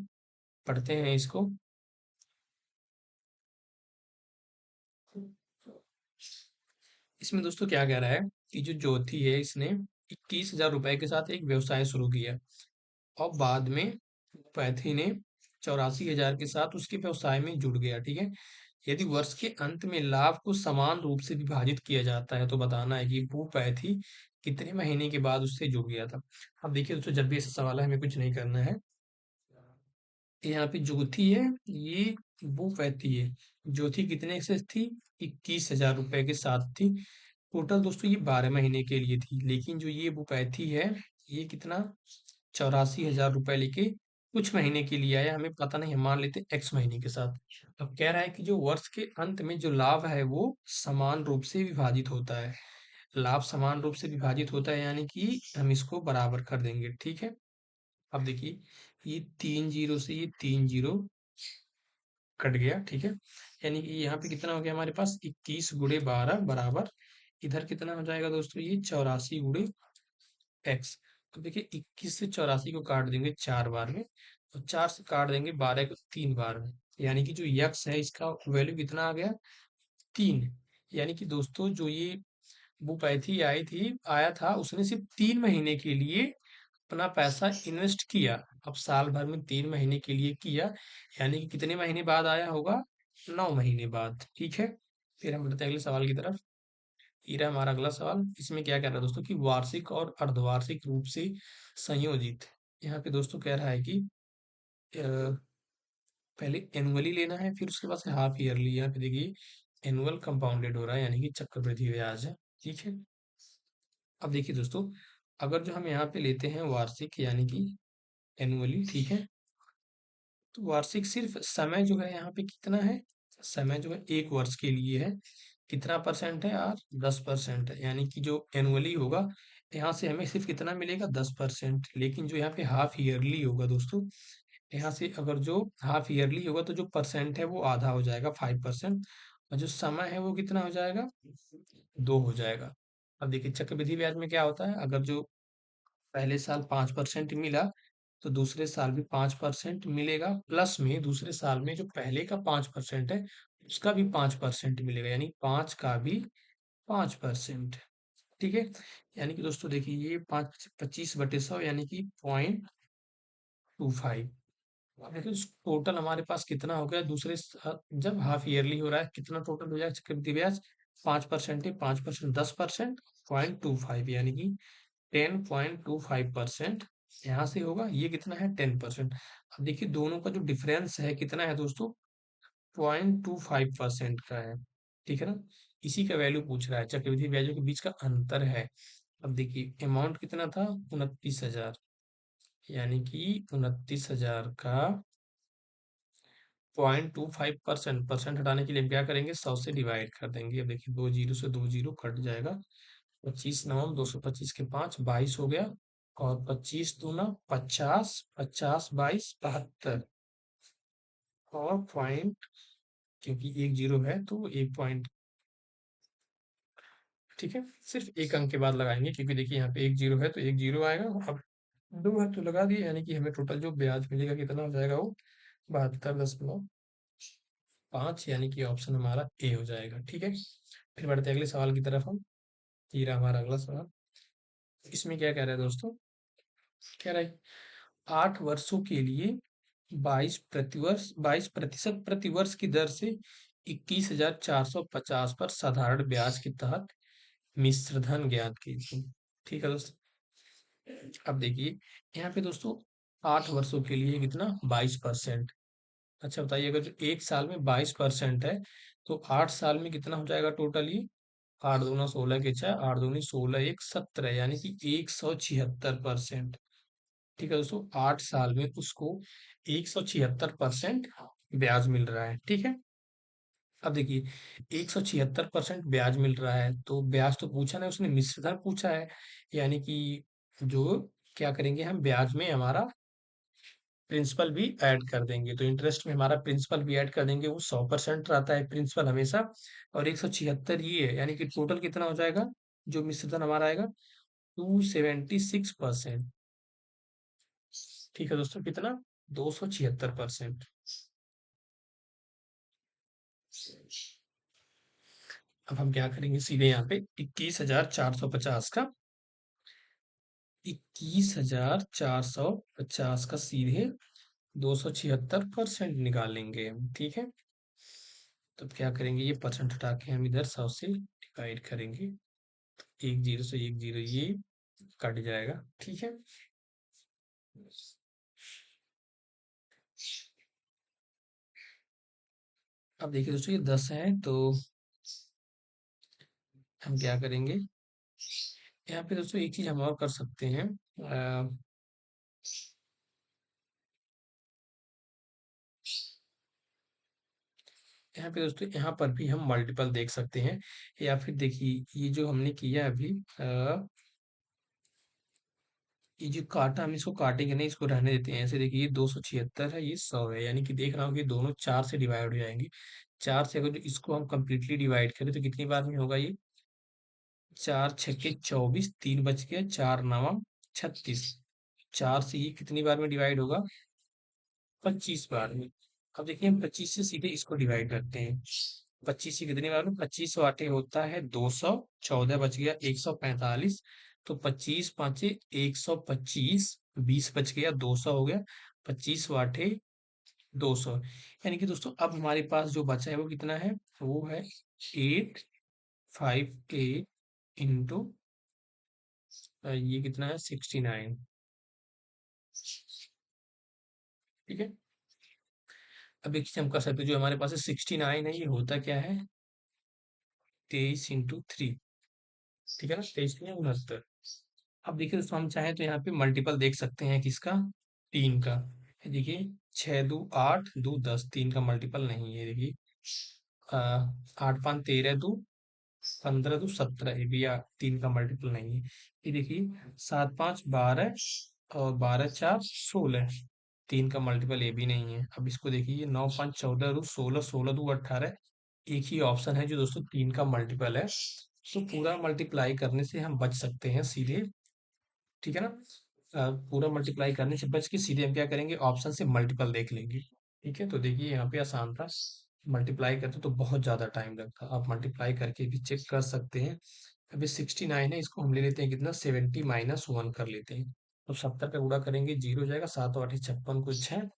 पढ़ते हैं इसको। इसमें दोस्तों क्या कह रहा है कि जो ज्योति है इसने 21,000 रुपए के साथ एक व्यवसाय शुरू किया, और बाद में पैथी ने 84,000 के साथ उसके व्यवसाय में जुड़ गया, ठीक है। यदि वर्ष के अंत में लाभ को समान रूप से विभाजित किया जाता है, तो बताना है कि वो पैथी कितने महीने के बाद उससे जुड़ गया था। अब देखिए दोस्तों, जब भी ऐसा सवाल है हमें कुछ नहीं करना है। यहाँ पे ज्योति है, ये वो पैथी है। ज्योति कितने से थी? 21,000 रुपए के साथ थी। टोटल दोस्तों ये 12 महीने के लिए थी, लेकिन जो ये वो पैथी है, ये कितना? 84,000 रुपए लेके कुछ महीने के लिए आया, हमें पता नहीं, हम मान लेते एक्स महीने के साथ। अब कह रहा है कि जो वर्ष के अंत में जो लाभ है वो समान रूप से विभाजित होता है। लाभ समान रूप से विभाजित होता है, यानी कि हम इसको बराबर कर देंगे, ठीक है। अब देखिए, ये 3 जीरो से ये 3 जीरो कट गया, ठीक है। यानी कि यहाँ पे कितना हो गया हमारे पास? 21 × 12 बराबर, इधर कितना हो जाएगा दोस्तों? ये 84 × एक्स। तो देखिए 21 से 84 को काट देंगे 4 बार में, और 4 से काट देंगे 12 को 3 बार में, यानी कि जो यक्स है इसका वैल्यू कितना आ गया? 3। यानी कि दोस्तों जो ये बुपैथी आई थी, आया था, उसने सिर्फ 3 महीने के लिए अपना पैसा इन्वेस्ट किया। अब साल भर में 3 महीने के लिए किया, यानी कि कितने महीने बाद आया होगा? 9 महीने बाद, ठीक है। फिर हम बढ़ते हैं अगले सवाल की तरफ। ये रहा हमारा अगला सवाल। इसमें क्या कह रहा है दोस्तों कि वार्षिक और अर्धवार्षिक रूप से संयोजित। यहाँ पे दोस्तों कह रहा है कि पहले एनुअली लेना है, फिर उसके बाद से हाफ ईयरली। यहाँ पे देखिए, एनुअल कंपाउंडेड हो रहा है, यानी कि चक्रवृद्धि ब्याज है, ठीक है। अब देखिए दोस्तों, अगर जो हम यहाँ पे लेते हैं वार्षिक, यानी कि एनुअली, ठीक है, तो वार्षिक सिर्फ समय जो है यहाँ पे कितना है? समय जो है 1 वर्ष के लिए है। कितना परसेंट है यार? 10% है, यानी कि जो एनुअली होगा, यहाँ से हमें सिर्फ कितना मिलेगा? 10%। लेकिन जो यहाँ पे हाफ ईयरली होगा दोस्तों, यहाँ से अगर जो हाफ ईयरली होगा तो जो परसेंट है वो आधा हो जाएगा, 5%। और जो समय है वो कितना हो जाएगा? 2 हो जाएगा। अब देखिए चक्रवृद्धि ब्याज में क्या होता है, अगर जो पहले साल 5% मिला, तो दूसरे साल भी 5% मिलेगा, प्लस में दूसरे साल में जो पहले का 5% है उसका भी 5% मिलेगा, यानी 5 का भी 5%। ठीक है, यानी कि दोस्तों देखिए ये 25/100 यानी कि 0.25। अब देखिए टोटल हमारे पास कितना हो गया जब हाफ ईयरली हो रहा है कितना टोटल हो जाएगा चक्रवृद्धि ब्याज? 5% है, 5%, 10%, 0.25 यानी कि 10.25% यहाँ से होगा। ये कितना है? 10%। अब देखिए दोनों का जो डिफरेंस है कितना है दोस्तों? 0.25% का है। ठीक है ना? इसी का वैल्यू पूछ रहा है, चक्रवृद्धि ब्याजों के बीच का अंतर है। अब देखिए अमाउंट कितना था? 29,000, यानी कि 29,000 का 0.25%, परसेंट हटाने के लिए हम क्या करेंगे? 100 से डिवाइड कर देंगे। अब देखिए 2 जीरो से 2 जीरो कट जाएगा। 25 नवम 225 के 5 22 हो गया, और 25 दूना 50, 50 22 72, और पॉइंट, क्योंकि एक जीरो है तो एक पॉइंट। ठीक है, सिर्फ एक अंक के बाद लगाएंगे, क्योंकि देखिए यहाँ पे एक जीरो है तो एक जीरो आएगा। अब दो है तो लगा दिए, यानी कि हमें टोटल जो ब्याज मिलेगा कितना हो जाएगा? वो 72.5, यानी कि ऑप्शन हमारा ए हो जाएगा। ठीक है, फिर बढ़ते हैं अगले सवाल की तरफ हम। ये रहा हमारा अगला सवाल। इसमें क्या कह रहा है दोस्तों? कह रहा है 8 वर्षों के लिए 22% प्रतिवर्ष की दर से 21,450 पर साधारण ब्याज के तहत मिश्र धन ज्ञात कीजिए। ठीक है दोस्तों, अब देखिए यहाँ पे दोस्तों 8 वर्षों के लिए कितना? 22%। अच्छा बताइए, अगर जो एक साल में 22% है तो 8 साल में कितना हो जाएगा टोटली? 8 दूना 16 के 4, 8 दूनी 16, 1 17, यानी कि 176%। ठीक है दोस्तों, 8 साल में उसको 176% ब्याज मिल रहा है। ठीक है, अब देखिए 176% ब्याज मिल रहा है, तो ब्याज तो पूछा नहीं उसने, मिश्र धन पूछा है। यानी कि जो क्या करेंगे हम, ब्याज में हमारा प्रिंसिपल भी ऐड कर देंगे, तो इंटरेस्ट में हमारा प्रिंसिपल भी ऐड कर देंगे। वो 100% रहता है प्रिंसिपल हमेशा, और 176 ये है, यानी कि टोटल कितना हो जाएगा जो मिश्र धन हमारा आएगा? 276%। ठीक है दोस्तों, कितना? 276%। अब हम क्या करेंगे, सीधे यहाँ पे 21,450 का 21,450 का सीधे 276% निकालेंगे हम। ठीक है, तो क्या करेंगे, ये परसेंट हटा के हम इधर 100 से डिवाइड करेंगे। एक जीरो से एक जीरो ये कट जाएगा। ठीक है, अब देखिए दोस्तों ये 10 है, तो हम क्या करेंगे, यहाँ पे दोस्तों एक चीज हम और कर सकते हैं। यहाँ पे दोस्तों यहाँ पर भी हम मल्टीपल देख सकते हैं, या फिर देखिए ये जो हमने किया अभी, ये जो काटा हम इसको काटेंगे नहीं, इसको रहने देते हैं ऐसे। देखिए ये 276 है, ये 100 है, यानी कि देख रहा हूँ कि दोनों 4 से डिवाइड हो जाएंगे। 4 से अगर इसको हम कंप्लीटली डिवाइड करें तो कितनी बार में होगा ये? 4 छक्के 24, 3 बच गया, 4 नवा 36। 4 से ये कितनी बार में डिवाइड होगा? 25 बार में। अब देखिए हम 25 से सीधे इसको डिवाइड करते हैं। 25 से कितनी बार में? 25 वाटे होता है 200, 14 बच गया 145, तो 25 पाँचे 125, 20 बच गया 200 हो गया, 25 वाटे 200। यानी कि दोस्तों अब हमारे पास जो बचा है वो कितना है? वो है 858 इंटू, ये कितना है? 69। ठीक है, अब एक चीज हम कर सकते हैं, जो हमारे पास है 69 है, ये होता क्या है? 23 इंटू 3। ठीक है ना, 23 या 69। अब देखिए दोस्तों हम चाहें तो यहाँ पे मल्टीपल देख सकते हैं किसका? 3 का। ये देखिए 6 दू 8 दू 10, 3 का मल्टीपल नहीं है। देखिए 8 5 13 दू 15 दू 17, ये भी 3 का मल्टीपल नहीं है। ये देखिए 7 5 12, और 12 4 16, 3 का मल्टीपल ये भी नहीं है। अब इसको देखिए 9 5 14 दू 16, 16 दू 18, एक ही ऑप्शन है जो दोस्तों 3 का मल्टीपल है। तो पूरा मल्टीप्लाई करने से हम बच सकते हैं सीधे। ठीक है ना, पूरा मल्टीप्लाई करने से बच के सीधे हम क्या करेंगे, ऑप्शन से मल्टीपल देख लेंगे। ठीक है, तो देखिए यहाँ पे आसान था। मल्टीप्लाई करते तो बहुत ज्यादा टाइम लगता, आप मल्टीप्लाई करके भी चेक कर सकते हैं। अभी 69 है, इसको हम ले लेते हैं कितना, 70 - 1 कर लेते हैं। तो 70 पे गुणा करेंगे, जीरो जाएगा, 7 × 8 = 56 को 6,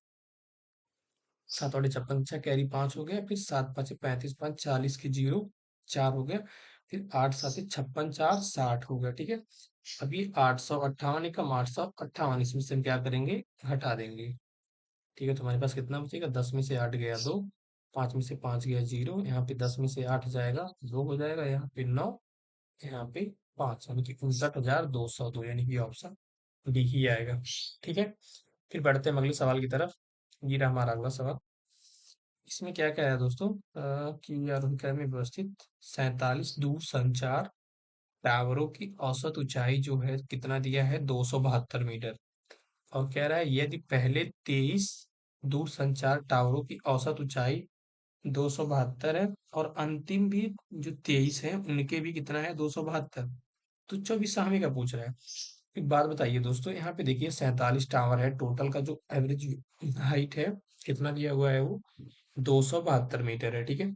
7 × 8 = 56, कैरी 5 हो गया, फिर 7 × 5 = 35, 5 × 40 के जीरो 4 हो गया, फिर 8 × 7 = 56, 4 60 हो गया। ठीक है, अभी 858 कम 858, इसमें से हम क्या करेंगे, घटा देंगे। ठीक है, तो हमारे पास कितना बचेगा, 10 में से 8 गया 2, 5 में से 5 गया 0, यहाँ पे 10 में से 8 जाएगा 2 हो जाएगा, यहाँ पे 9, यहाँ पे 5, यानी कि 59,202, यानी कि ऑप्शन डी ही आएगा। ठीक है, फिर बढ़ते हैं अगले सवाल की तरफ। ये रहा हमारा अगला सवाल। इसमें क्या क्या है दोस्तों, कि आरोहण क्रम में व्यवस्थित 47 दूरसंचार टावरों की औसत ऊंचाई जो है कितना दिया है, 272 मीटर। और कह रहा है यदि पहले 23 दूरसंचार टावरों की औसत ऊंचाई 272 है, और अंतिम भी जो 23 है उनके भी कितना है, 272, तो 24 हमें क्या पूछ रहा है। एक बात बताइए दोस्तों, यहाँ पे देखिए 47 टावर है, टोटल का जो एवरेज हाइट है कितना दिया हुआ है, वो 272 मीटर है। ठीक है,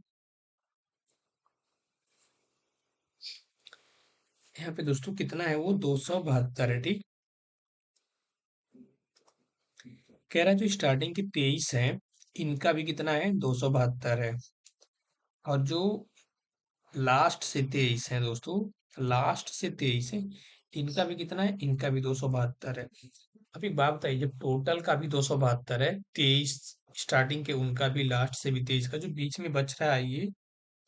यहाँ पे दोस्तों कितना है, वो 272 है। ठीक, कह रहा है जो स्टार्टिंग की 23 है, इनका भी कितना है, 272 है। और जो लास्ट से 23 है दोस्तों, लास्ट से 23 है, इनका भी कितना है, इनका भी 272 है। अब एक बात बताइए, जब टोटल का भी 272 है, 23 स्टार्टिंग के उनका भी, लास्ट से भी 23 का, जो बीच में बच रहा है ये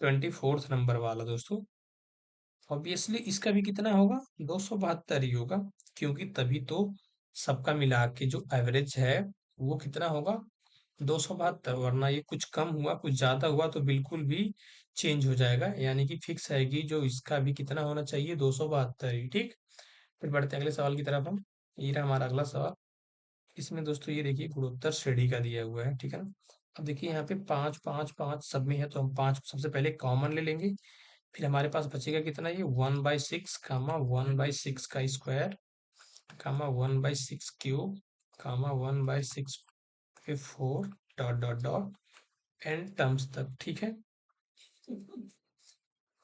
24th नंबर वाला दोस्तों, ऑब्वियसली इसका भी कितना होगा, 272 ही होगा, क्योंकि तभी तो सबका मिला के जो एवरेज है वो कितना होगा, 272। वरना ये कुछ कम हुआ कुछ ज्यादा हुआ तो बिल्कुल भी चेंज हो जाएगा, यानी कि फिक्स है कि जो इसका भी कितना होना चाहिए, 272 ही। ठीक, फिर बढ़ते हैं अगले सवाल की तरफ हम। ये रहा हमारा अगला सवाल। इसमें दोस्तों ये देखिए गुणोत्तर श्रेणी का दिया हुआ है, ठीक है ना। अब देखिए यहाँ पे 5 5 5 सब में है, तो हम 5 सबसे पहले कॉमन ले लेंगे। फिर हमारे पास बचेगा कितना, ये 1/6 कामा 1/6 का स्क्वायर, कामा 1/6 क्यूब, कामा 1/6 फिर 4 dot dot dot N terms तक। ठीक है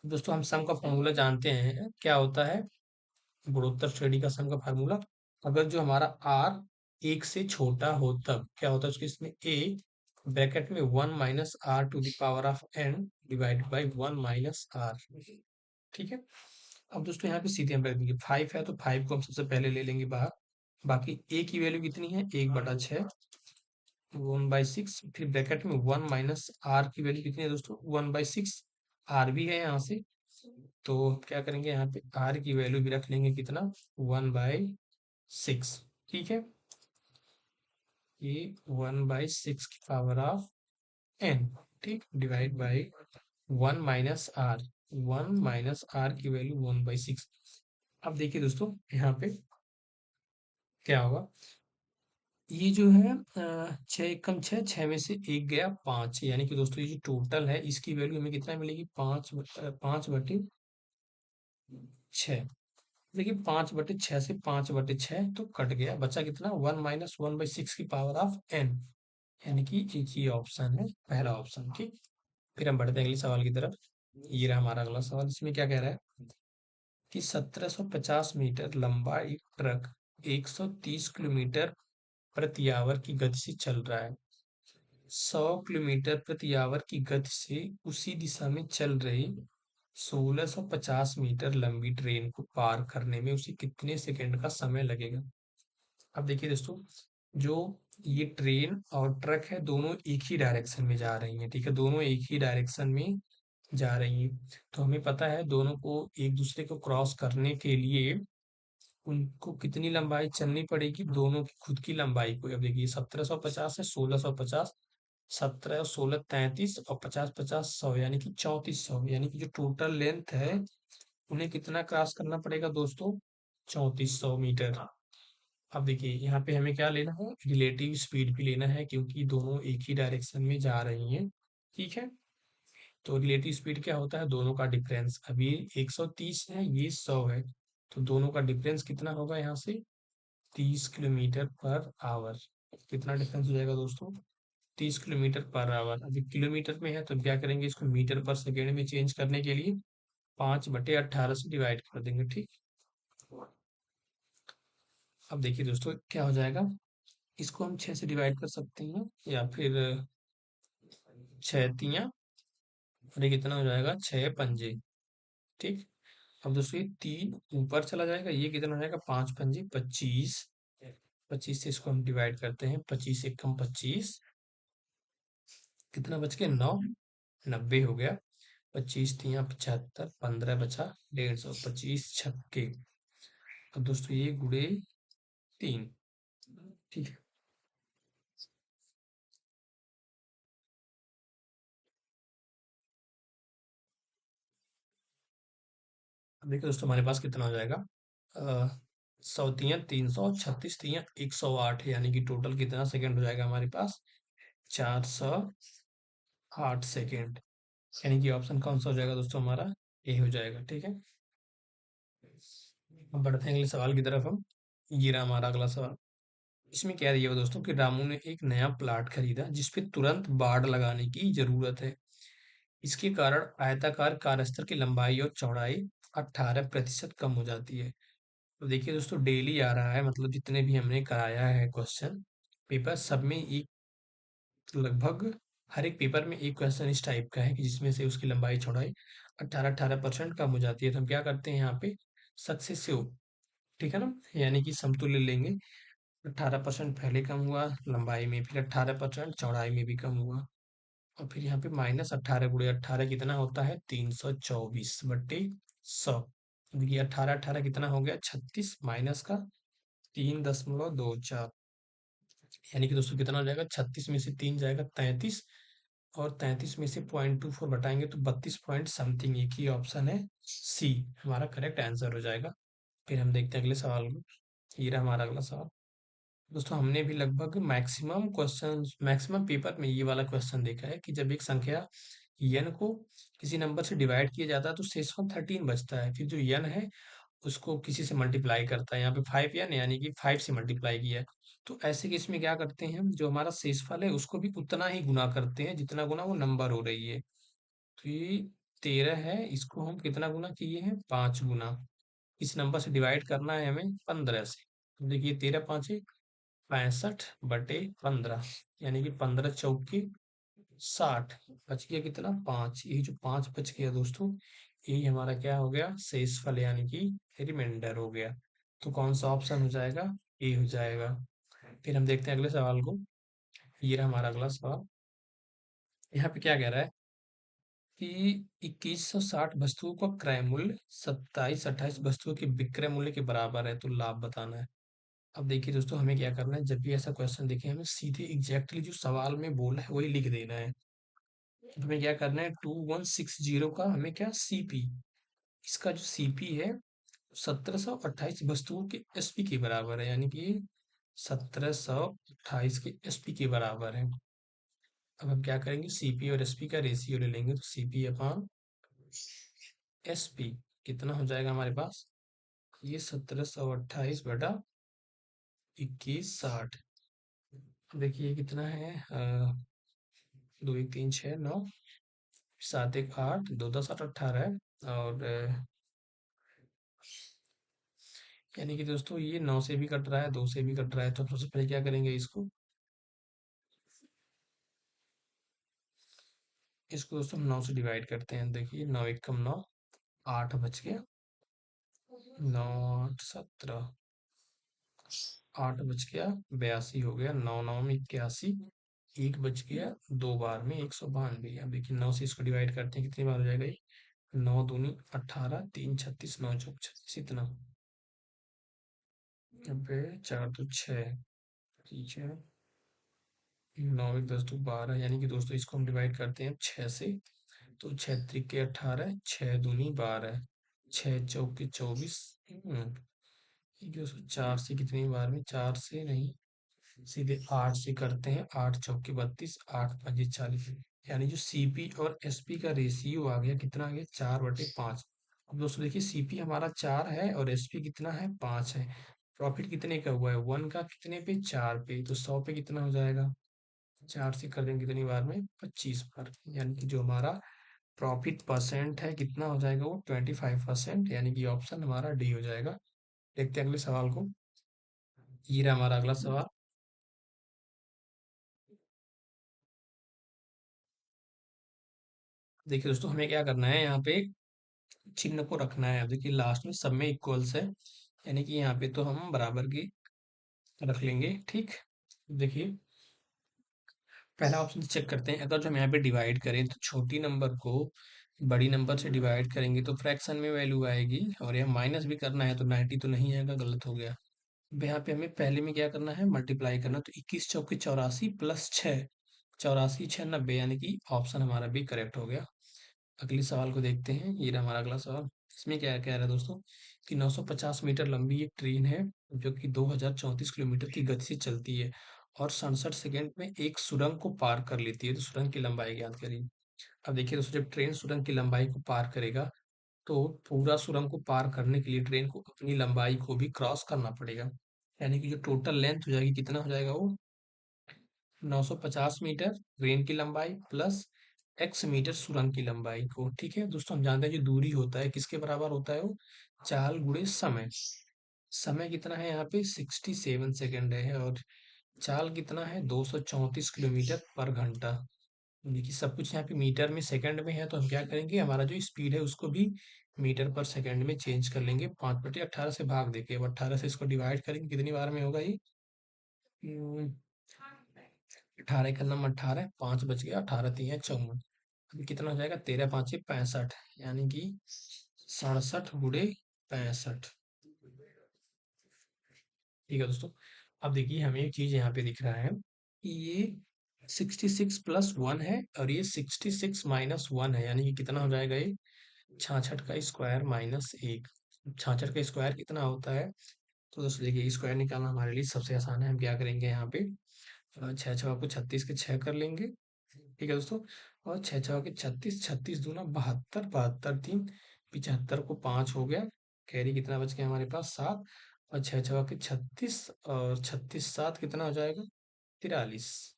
दोस्तों, हम सम का फॉर्मूला जानते हैं, क्या होता है गुणोत्तर श्रेणी का सम का फार्मूला। अगर जो हमारा आर एक से छोटा हो तब क्या होता है, उसके इसमें ए ब्रैकेट में 1 - r⁴ डिवाइड बाई 1 - r। ठीक है, अब दोस्तों यहाँ पे सीधे हम रख देंगे, 5 है तो 5 को हम सबसे पहले ले लेंगे बाहर। बाकी ए की वैल्यू कितनी है, 1/6, 1/6, फिर ब्रैकेट में 1 - r की वैल्यू कितनी है दोस्तों, 1/6, आर भी है यहाँ से, तो क्या करेंगे, यहाँ पे आर की वैल्यू भी रख लेंगे कितना, 1/6। ठीक है, ये 1/6 की पावर ऑफ एन, ठीक, डिवाइड बाई 1 - r, 1 - r की वैल्यू 1/6। अब देखिए दोस्तों यहाँ पे क्या होगा, ये जो है 6 × 6 6 में से एक गया 5, यानी कि दोस्तों ये जो टोटल है इसकी वैल्यू हमें कितना मिलेगी, 5/6। देखिए 5/6 से 5/6 तो कट गया, बचा कितना, 1 - 1/6 की पावर ऑफ एन, यानी कि एक ही ऑप्शन है, पहला ऑप्शन। ठीक, फिर हम बढ़ते हैं अगले सवाल की तरफ। ये रहा हमारा अगला सवाल। इसमें क्या कह रहा है कि 1750 मीटर लंबा एक ट्रक 130 किलोमीटर प्रति आवर की गति से चल रहा है। 100 किलोमीटर प्रति आवर की गति से उसी दिशा में चल रही 1650 मीटर लंबी ट्रेन को पार करने में उसे कितने सेकंड का समय लगेगा। अब देखिए दोस्तों, जो ये ट्रेन और ट्रक है दोनों एक ही डायरेक्शन में जा रही हैं, ठीक है, दोनों एक ही डायरेक्शन में जा रही हैं। तो हमें पता है दोनों को एक दूसरे को क्रॉस करने के लिए उनको कितनी लंबाई चलनी पड़ेगी, दोनों की खुद की लंबाई को। अब देखिए 1750 है, 1650, 17 और 16 33, और 50 50 100, यानी कि 3400, यानी कि जो टोटल लेंथ है उन्हें कितना क्रॉस करना पड़ेगा दोस्तों, 3400 मीटर। अब देखिए यहाँ पे हमें क्या लेना है, रिलेटिव स्पीड भी लेना है, क्योंकि दोनों एक ही डायरेक्शन में जा रही हैं। ठीक है, तो रिलेटिव स्पीड क्या होता है, दोनों का डिफरेंस। अभी 130 है, ये 100 है, तो दोनों का डिफरेंस कितना होगा यहाँ से, 30 किलोमीटर पर आवर। कितना डिफरेंस हो जाएगा दोस्तों? 30 किलोमीटर पर आवर। अभी किलोमीटर में है तो क्या करेंगे, इसको मीटर पर सेकेंड में चेंज करने के लिए 5/18 से डिवाइड कर देंगे, ठीक। अब देखिए दोस्तों क्या हो जाएगा, इसको हम 6 से डिवाइड कर सकते हैं या फिर 6 तियां, और ये कितना हो जाएगा, 6 पंजे, ठीक। अब दोस्तों ये 3 ऊपर चला जाएगा, ये कितना हो जाएगा, 5 पंजे 25। 25 से इसको हम डिवाइड करते हैं, 25 एकम 25, कितना बच गया, 9। 90 हो गया। 25 तियां 75, 15 बचा 150, 25 छक्के। अब दोस्तों ये गुड़े 3, ठीक है। अब देखिए दोस्तों हमारे पास कितना हो जाएगा, 100 तियां 300, 36 तियां 108, यानी कि टोटल कितना सेकंड हो जाएगा हमारे पास, 408 सेकंड। यानी कि ऑप्शन कौन सा हो जाएगा दोस्तों, हमारा ए हो जाएगा, ठीक है। अब बढ़ते हैं अगले सवाल की तरफ हम। ये रहा हमारा अगला सवाल। इसमें क्या दिया हुआ दोस्तों कि रामू ने एक नया प्लाट खरीदा जिसपे तुरंत बाड़ लगाने की जरूरत है। इसके कारण आयताकार कार्यस्थल की लंबाई और चौड़ाई 18% कम हो जाती है। तो देखिए दोस्तों डेली आ रहा है, मतलब जितने भी हमने कराया है क्वेश्चन पेपर, सब में एक, लगभग हर एक पेपर में एक क्वेश्चन इस टाइप का है कि जिसमें से उसकी लंबाई चौड़ाई 18% कम हो जाती है। तो हम क्या करते हैं यहाँ पे, सक्सेसिव, ठीक है ना, यानी कि समतुल्य लेंगे। 18% पहले कम हुआ लंबाई में, फिर 18% चौड़ाई में भी कम हुआ, और फिर यहाँ पे -18 × 18 कितना होता है, 324/100। देखिए 18 18 कितना हो गया, 36, माइनस का 3.24, यानी कि दोस्तों कितना हो जाएगा, 36 में से 3 जाएगा 33, और 33 में से 0.24 घटाएंगे तो 32 पॉइंट समथिंग। एक ही ऑप्शन है सी हमारा करेक्ट आंसर हो जाएगा। फिर हम देखते हैं अगले सवाल को। ये रहा हमारा अगला सवाल। दोस्तों हमने भी लगभग मैक्सिमम पेपर में ये वाला क्वेश्चन देखा है कि जब एक संख्या n को किसी नंबर से डिवाइड किया जाता है तो शेषफल 13 बचता है, फिर जो n है उसको किसी से मल्टीप्लाई करता है, यहाँ पे 5n यानी कि 5 से मल्टीप्लाई किया है। तो ऐसे केस में क्या करते हैं हम, जो हमारा शेषफल है उसको भी उतना ही गुना करते हैं जितना गुना वो नंबर हो रही है। तो ये 13 है, इसको हम कितना गुना किए हैं, 5 गुना। इस नंबर से डिवाइड करना है हमें 15 से। तो देखिए 13 × 5 = 65/15, यानी कि 15 × 4 = 60। बच गया कितना, 5। ये जो 5 बच गया दोस्तों, यही हमारा क्या हो गया, शेषफल यानी कि रिमाइंडर हो गया। तो कौन सा ऑप्शन हो जाएगा, ए हो जाएगा। फिर हम देखते हैं अगले सवाल को। ये रहा हमारा अगला सवाल। यहाँ पे क्या कह रहा है कि 2160 वस्तुओं का क्रय मूल्य 2728 वस्तुओं के विक्रय मूल्य के बराबर है, तो लाभ बताना है। अब देखिए दोस्तों हमें क्या करना है, जब भी ऐसा क्वेश्चन देखें हमें सीधे एग्जैक्टली जो सवाल में बोला है वही लिख देना है। हमें क्या करना है, 2160 का हमें क्या, सीपी, इसका जो सीपी है 1728 वस्तुओं के एसपी के बराबर है, यानी कि 1728 के एसपी के बराबर है। अब हम क्या करेंगे, सीपी और एसपी का रेशियो ले लेंगे, तो सीपी अपॉन एसपी कितना हो जाएगा हमारे पास, ये 1728/2160। देखिए कितना है, 2 1 3 6 9, 7 1 8, 2 10 8 18 है, और यानी कि दोस्तों ये 9 से भी कट रहा है, 2 से भी कट रहा है। तो हम सबसे पहले क्या करेंगे, इसको दोस्तों हम 9 से डिवाइड करते हैं। देखिए 9 एकम 9, 8 बच गया, 9 8 17, 8 बच गया 82 हो गया, 9 9 में 81, एक बच गया, 2 बार में 192। अब देखिए 9 से इसको डिवाइड करते हैं, कितनी बार हो जाएगा ये, 9 दूनी 18, 3 36, 9 चौक 36, इतना। अब 4 2 6, ठीक है, 9 1 10 2 12, यानी कि दोस्तों इसको हम डिवाइड करते हैं 6 से। तो 6 3 18, 6 दूनी 12, 6 चौके 24। ये दोस्तों 4 से कितनी बार में, 4 से नहीं, सीधे 8 से करते हैं, 8 चौके 32, 8 पंजे 40, यानी जो सीपी और एसपी का रेशियो आ गया, कितना आ गया, 4/5। अब दोस्तों देखिए सीपी हमारा 4 है और एसपी कितना है, 5 है। प्रॉफिट कितने का हुआ है, 1 का कितने पे, 4 पे, तो 100 पे कितना हो जाएगा, 4 से कर देंगे कितनी बार में, 25 बार, यानी कि जो हमारा प्रॉफिट परसेंट है कितना हो जाएगा, वो 25%, यानी कि ऑप्शन हमारा डी हो जाएगा। देखते हैं अगले सवाल को। ये रहा हमारा अगला सवाल। देखिए दोस्तों, हमें क्या करना है, यहाँ पे चिन्ह को रखना है। अब देखिए लास्ट में सब में इक्वल्स है, यानी कि यहाँ पे तो हम बराबर की रख लेंगे, ठीक। देखिए पहला ऑप्शन चेक करते हैं, अगर जो हम यहाँ पे डिवाइड करें तो छोटी नंबर को बड़ी नंबर से डिवाइड करेंगे तो फ्रैक्शन में वैल्यू आएगी, और यहाँ माइनस भी करना है तो 90 तो नहीं आएगा, गलत हो गया। अब यहाँ पे हमें पहले में क्या करना है, मल्टीप्लाई करना, तो 21 चौके 84 प्लस 6, 84 6 90, यानी कि ऑप्शन हमारा भी करेक्ट हो गया। अगले सवाल को देखते हैं, ये रहा हमारा अगला सवाल। इसमें क्या कह रहा है दोस्तों, कि 950 मीटर लंबी एक ट्रेन है जो कि 2034 किलोमीटर की गति से चलती है और 67 सेकंड में एक सुरंग को पार कर लेती है, तो सुरंग की लंबाई ज्ञात करिए। अब देखिए दोस्तों, जब ट्रेन सुरंग की लंबाई को पार करेगा तो पूरा सुरंग को पार करने के लिए ट्रेन को अपनी लंबाई को भी क्रॉस करना पड़ेगा, यानी कि जो टोटल लेंथ हो जाएगी, कितना हो जाएगा वो, 950 मीटर ट्रेन की लंबाई प्लस एक्स मीटर सुरंग की लंबाई को। ठीक है दोस्तों, हम जानते हैं जो दूरी होता है किसके बराबर होता है, वो चाल गुणे समय। समय कितना है यहाँ पे, 67 सेकेंड है, और चाल कितना है, 234 किलोमीटर पर घंटा। देखिए सब कुछ यहाँ पे मीटर में सेकंड में है, तो हम क्या करेंगे, हमारा जो स्पीड है उसको भी मीटर पर सेकंड में चेंज कर लेंगे। 5/18 से भाग देके, अब 18 से इसको डिवाइड करेंगे, कितनी बार में होगा ये, 18 का नंबर 18, 5 बच गया, 18 3 54, अभी कितना हो जाएगा, 13 5 65, यानी कि 67 × 65। ठीक है दोस्तों, अब देखिए हमें एक चीज यहाँ पे दिख रहा है कि ये 66 + 1 है और ये 66 - 1 है, यानी कि कितना हो जाएगा ये, 66 का स्क्वायर माइनस 1। 66 का स्क्वायर कितना होता है, तो दोस्तों देखिए स्क्वायर निकालना हमारे लिए सबसे आसान है। हम क्या करेंगे यहाँ पे, छः छः को 36 के 6 कर लेंगे, ठीक है दोस्तों, और 6 6 के 36, 36 दूना 72, 72 3 75 को 5 हो गया, कैरी कितना बच गया हमारे पास, 7, और 6 6 के 36, और 36 7 कितना हो जाएगा, 43।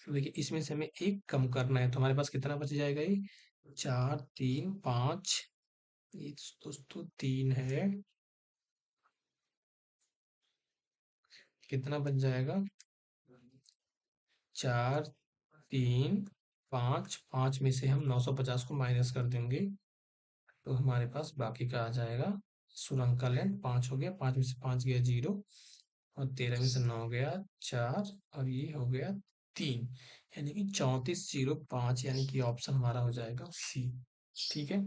तो देखिए इसमें से हमें एक कम करना है, तो हमारे पास कितना बच जाएगा ये, 4 3 5, ये दोस्तों 3 है, कितना बच जाएगा, 4 3 5, 5 में से हम 950 को माइनस कर देंगे, तो हमारे पास बाकी का आ जाएगा, सुरंग का लेंथ 5 हो गया, 5 में से 5 गया 0, और 13 में से 9 गया 4, और ये हो गया 3, यानी कि 3405, यानी कि ऑप्शन हमारा हो जाएगा सी। ठीक है,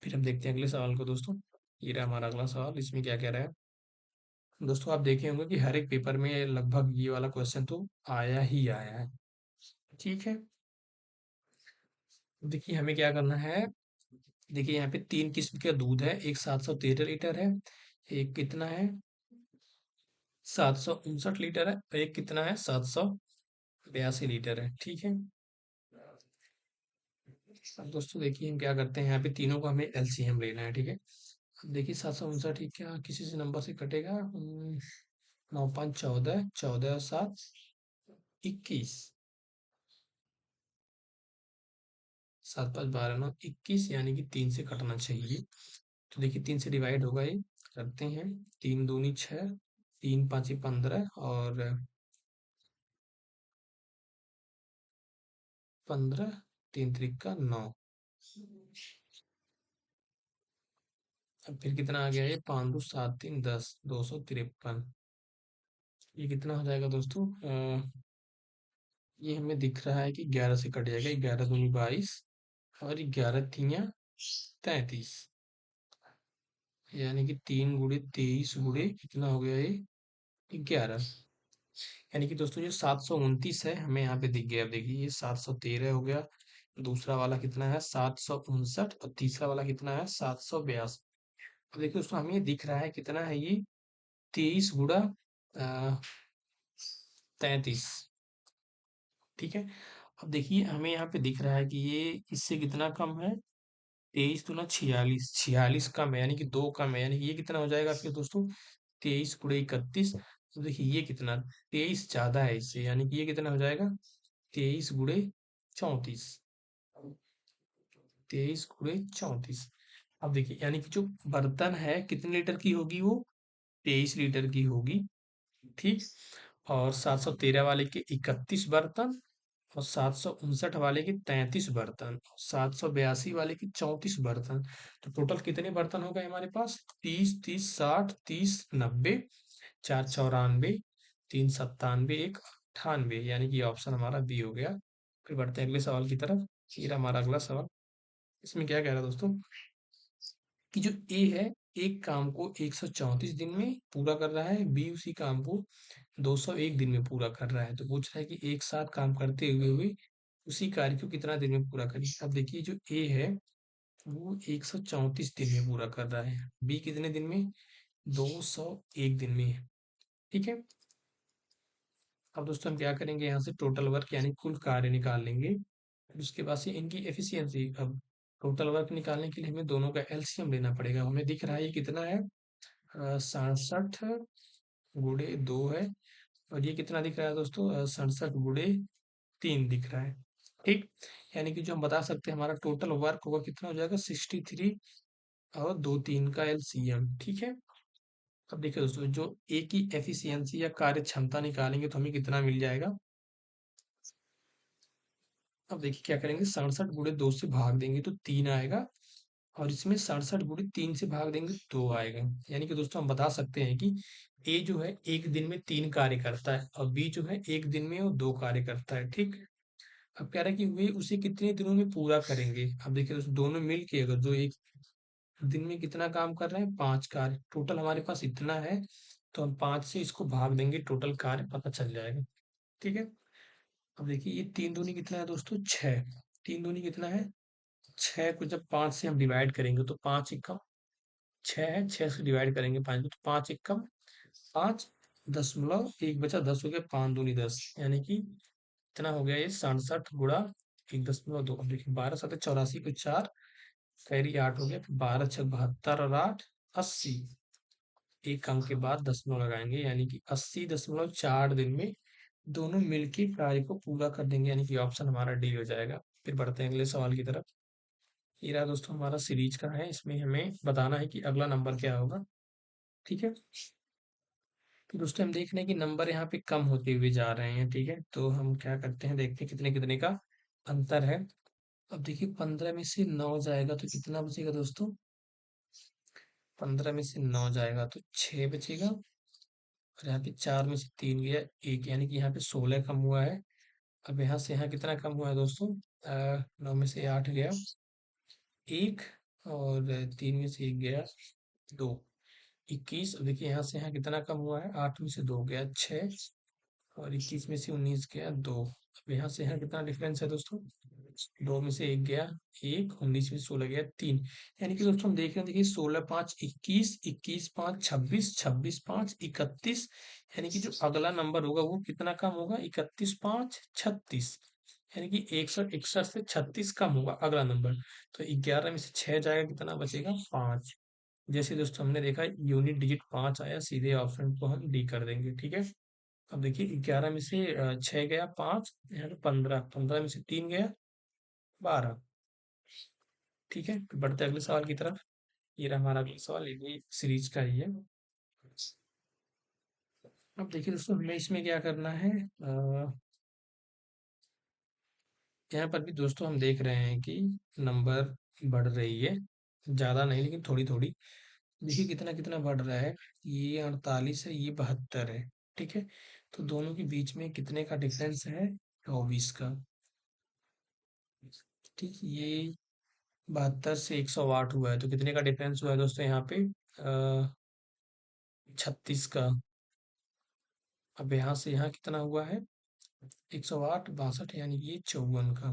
फिर हम देखते हैं अगले सवाल को दोस्तों। ये रहा हमारा अगला सवाल, इसमें क्या कह रहा है दोस्तों, आप देखे होंगे कि हर एक पेपर में लगभग ये वाला क्वेश्चन तो आया ही आया है। ठीक है, देखिए हमें क्या करना है, देखिए यहाँ पे 3 किस्म का दूध है, एक 713 लीटर है, एक कितना है, 759 लीटर है, और एक कितना है, 782 लीटर है। ठीक है, अब दोस्तों देखिए हम क्या करते हैं, यहाँ पे तीनों को हमें एलसीएम लेना है, ठीक है। अब देखिए 759, ठीक है, किसी से नंबर से कटेगा, 9 5 14, 14 और 7 21, 7 5 12 9 21, यानी कि 3 से कटना चाहिए। तो देखिए 3 से डिवाइड होगा ये, करते हैं, 3 दूनी 6, 3 5 15, और 15, 3 त्रिक 9, अब फिर कितना आ गया ये, 5 2 7 3 10, 253, ये कितना हो जाएगा दोस्तों, ये हमें दिख रहा है कि 11 से कट जाएगा, 11 दूनी 22, और 11 तिया 33, यानी कि 3 गुणे 23 गुणे कितना हो गया ये, 11, यानी कि दोस्तों जो 729 है हमें यहाँ पे दिख गया। अब देखिए ये 713 हो गया, दूसरा वाला कितना है 759, और तीसरा वाला कितना है 782। अब देखिए दोस्तों हमें दिख रहा है कितना है ये, 23 × 33। ठीक है, अब देखिए हमें यहाँ पे दिख रहा है कि ये इससे कितना कम है, 23 दूना 46, 46 कम है, यानी कि 2 कम है, यानी कि ये कितना हो जाएगा फिर दोस्तों, 23 गुणे 31। तो देखिए ये कितना, 23 ज्यादा है इससे, यानी कि ये कितना हो जाएगा, 23 गुणे 34। 23 गुणे 34। अब देखिए यानी कि जो बर्तन है कितने लीटर की होगी, वो 23 लीटर की होगी। ठीक। और 713 वाले के 31 बर्तन, और 759 वाले के 33 बर्तन, 782 वाले के 34 बर्तन। तो टोटल कितने बर्तन हो गए हमारे पास, 30, 30, 60, 30, 90, 4 94, 3 97, 1 98, यानी कि ऑप्शन हमारा बी हो गया। फिर बढ़ते हैं अगले सवाल की तरफ। ये रहा हमारा अगला सवाल। इसमें क्या कह रहा है दोस्तों, कि जो ए है, एक काम को 134 दिन में पूरा कर रहा है, बी उसी काम को 201 दिन में पूरा कर रहा है। तो पूछ रहा है कि एक साथ काम करते हुए हुए उसी कार्य को कितना दिन में पूरा करें। अब देखिए जो ए है वो 134 दिन में पूरा कर रहा है, बी कितने दिन में, 201 दिन में। ठीक है। अब दोस्तों हम क्या करेंगे, यहाँ से टोटल वर्क यानी कुल कार्य निकाल लेंगे। फिर उसके बाद से इनकी एफिशिएंसी। अब टोटल वर्क निकालने के लिए हमें दोनों का एलसीएम लेना पड़ेगा। हमें दिख रहा है ये कितना है, 67 गुणे 2 है। और ये कितना दिख रहा है दोस्तों, 67 गुणे 3 दिख रहा है। ठीक। यानी कि जो हम बता सकते हैं हमारा टोटल वर्क होगा कितना हो जाएगा, 63 और 2 3 का एलसीएम। ठीक है। अब देखिए दोस्तों, जो ए की एफिशिएंसी या कार्य क्षमता निकालेंगे तो हमें कितना मिल जाएगा। अब देखिए क्या करेंगे, 67 गुणे 2 से भाग देंगे तो 3 आएगा, और इसमें 67 गुणे 3 से भाग देंगे तो 2 आएगा। यानी कि दोस्तों हम बता सकते हैं कि ए जो है एक दिन में 3 कार्य करता है, और बी जो है एक दिन में वो 2 कार्य करता है। ठीक। अब कह रहा है कि वे उसे कितने दिनों में पूरा करेंगे। अब देखिए दोस्तों, दोनों मिल के अगर जो एक दिन में कितना काम कर रहे हैं, 5 कार्य, टोटल हमारे पास इतना है, तो हम 5 से इसको भाग देंगे, टोटल कार्य पता चल जाएगा। ठीक है। अब देखिए ये 3 दूनी कितना है दोस्तों, 6। 3 दूनी कितना है, 6 को जब 5 से हम डिवाइड करेंगे तो 5 एकम 6 है, 6 से डिवाइड करेंगे 5 को तो 5 एकम 5 दशमलव 1 बचा, 10 हो गया, 5 दूनी 10, यानी कि इतना हो गया ये 67 गुणा 1.2। अब देखिए 12 7 84 को 4 कैरी 8 हो गया, फिर 12 6 72 और 8 80। एक अंक के बाद दशमलव लगाएंगे, यानी कि 80.4 दिन में दोनों मिलके कार्य को पूरा कर देंगे, यानी कि ऑप्शन हमारा डी हो जाएगा। फिर बढ़ते हैं अगले सवाल की तरफ। ये रहा दोस्तों हमारा सीरीज का है, इसमें हमें बताना है कि अगला नंबर क्या होगा। ठीक है। तो दोस्तों हम देख रहे हैं कि नंबर यहाँ पे कम होते हुए जा रहे हैं। ठीक है, तो हम क्या करते हैं, देखते हैं कितने कितने का अंतर है। अब देखिए 15 में से 9 जाएगा तो कितना बचेगा दोस्तों, 15 में से 9 जाएगा तो 6 बचेगा। और यहाँ पे 4 में से 3 गया 1, यानी कि यहाँ पे 16 कम हुआ है। अब यहाँ से यहाँ कितना कम हुआ है दोस्तों, 9 में से 8 गया 1, और 3 में से 1 गया 2, 21। अब देखिए यहाँ से यहाँ कितना कम हुआ है, 8 में से 2 गया 6, और 21 में से 19 गया 2। अब यहाँ से यहाँ कितना डिफरेंस है दोस्तों, 2 में से 1 गया 1, 19 में से 16 गया 3। यानी कि दोस्तों हम देख रहे हैं, देखिए 16 5 21, 21 5 26, 26 5 31, यानी कि जो अगला नंबर होगा वो कितना कम होगा, 31 5 36, यानी कि 161 से 36 कम होगा अगला नंबर। तो 11 में से 6 जाएगा, कितना बचेगा 5। जैसे दोस्तों हमने देखा यूनिट डिजिट 5 आया, सीधे ऑप्शन को हम डी कर देंगे। ठीक है। अब देखिए 11 में से 6 गया 5, यहाँ पे 15, 15 में से 3 गया 12। ठीक है, तो बढ़ते हैं अगले सवाल की तरफ। ये रहा हमारा अगला सवाल, ये भी सीरीज का ही है। अब देखिए दोस्तों हमें इसमें क्या करना है, यहाँ पर भी दोस्तों हम देख रहे हैं कि नंबर बढ़ रही है, ज्यादा नहीं लेकिन थोड़ी थोड़ी। देखिए कितना कितना बढ़ रहा है, ये 48 है, ये 72 है। ठीक है। तो दोनों के बीच में कितने का डिफरेंस है, 24 का। ठीक, ये 72 से 108 हुआ है, तो कितने का डिफरेंस हुआ है दोस्तों यहाँ पे, 36 का। अब यहाँ से यहाँ कितना हुआ है, 108 62, यानी कि ये 54 का।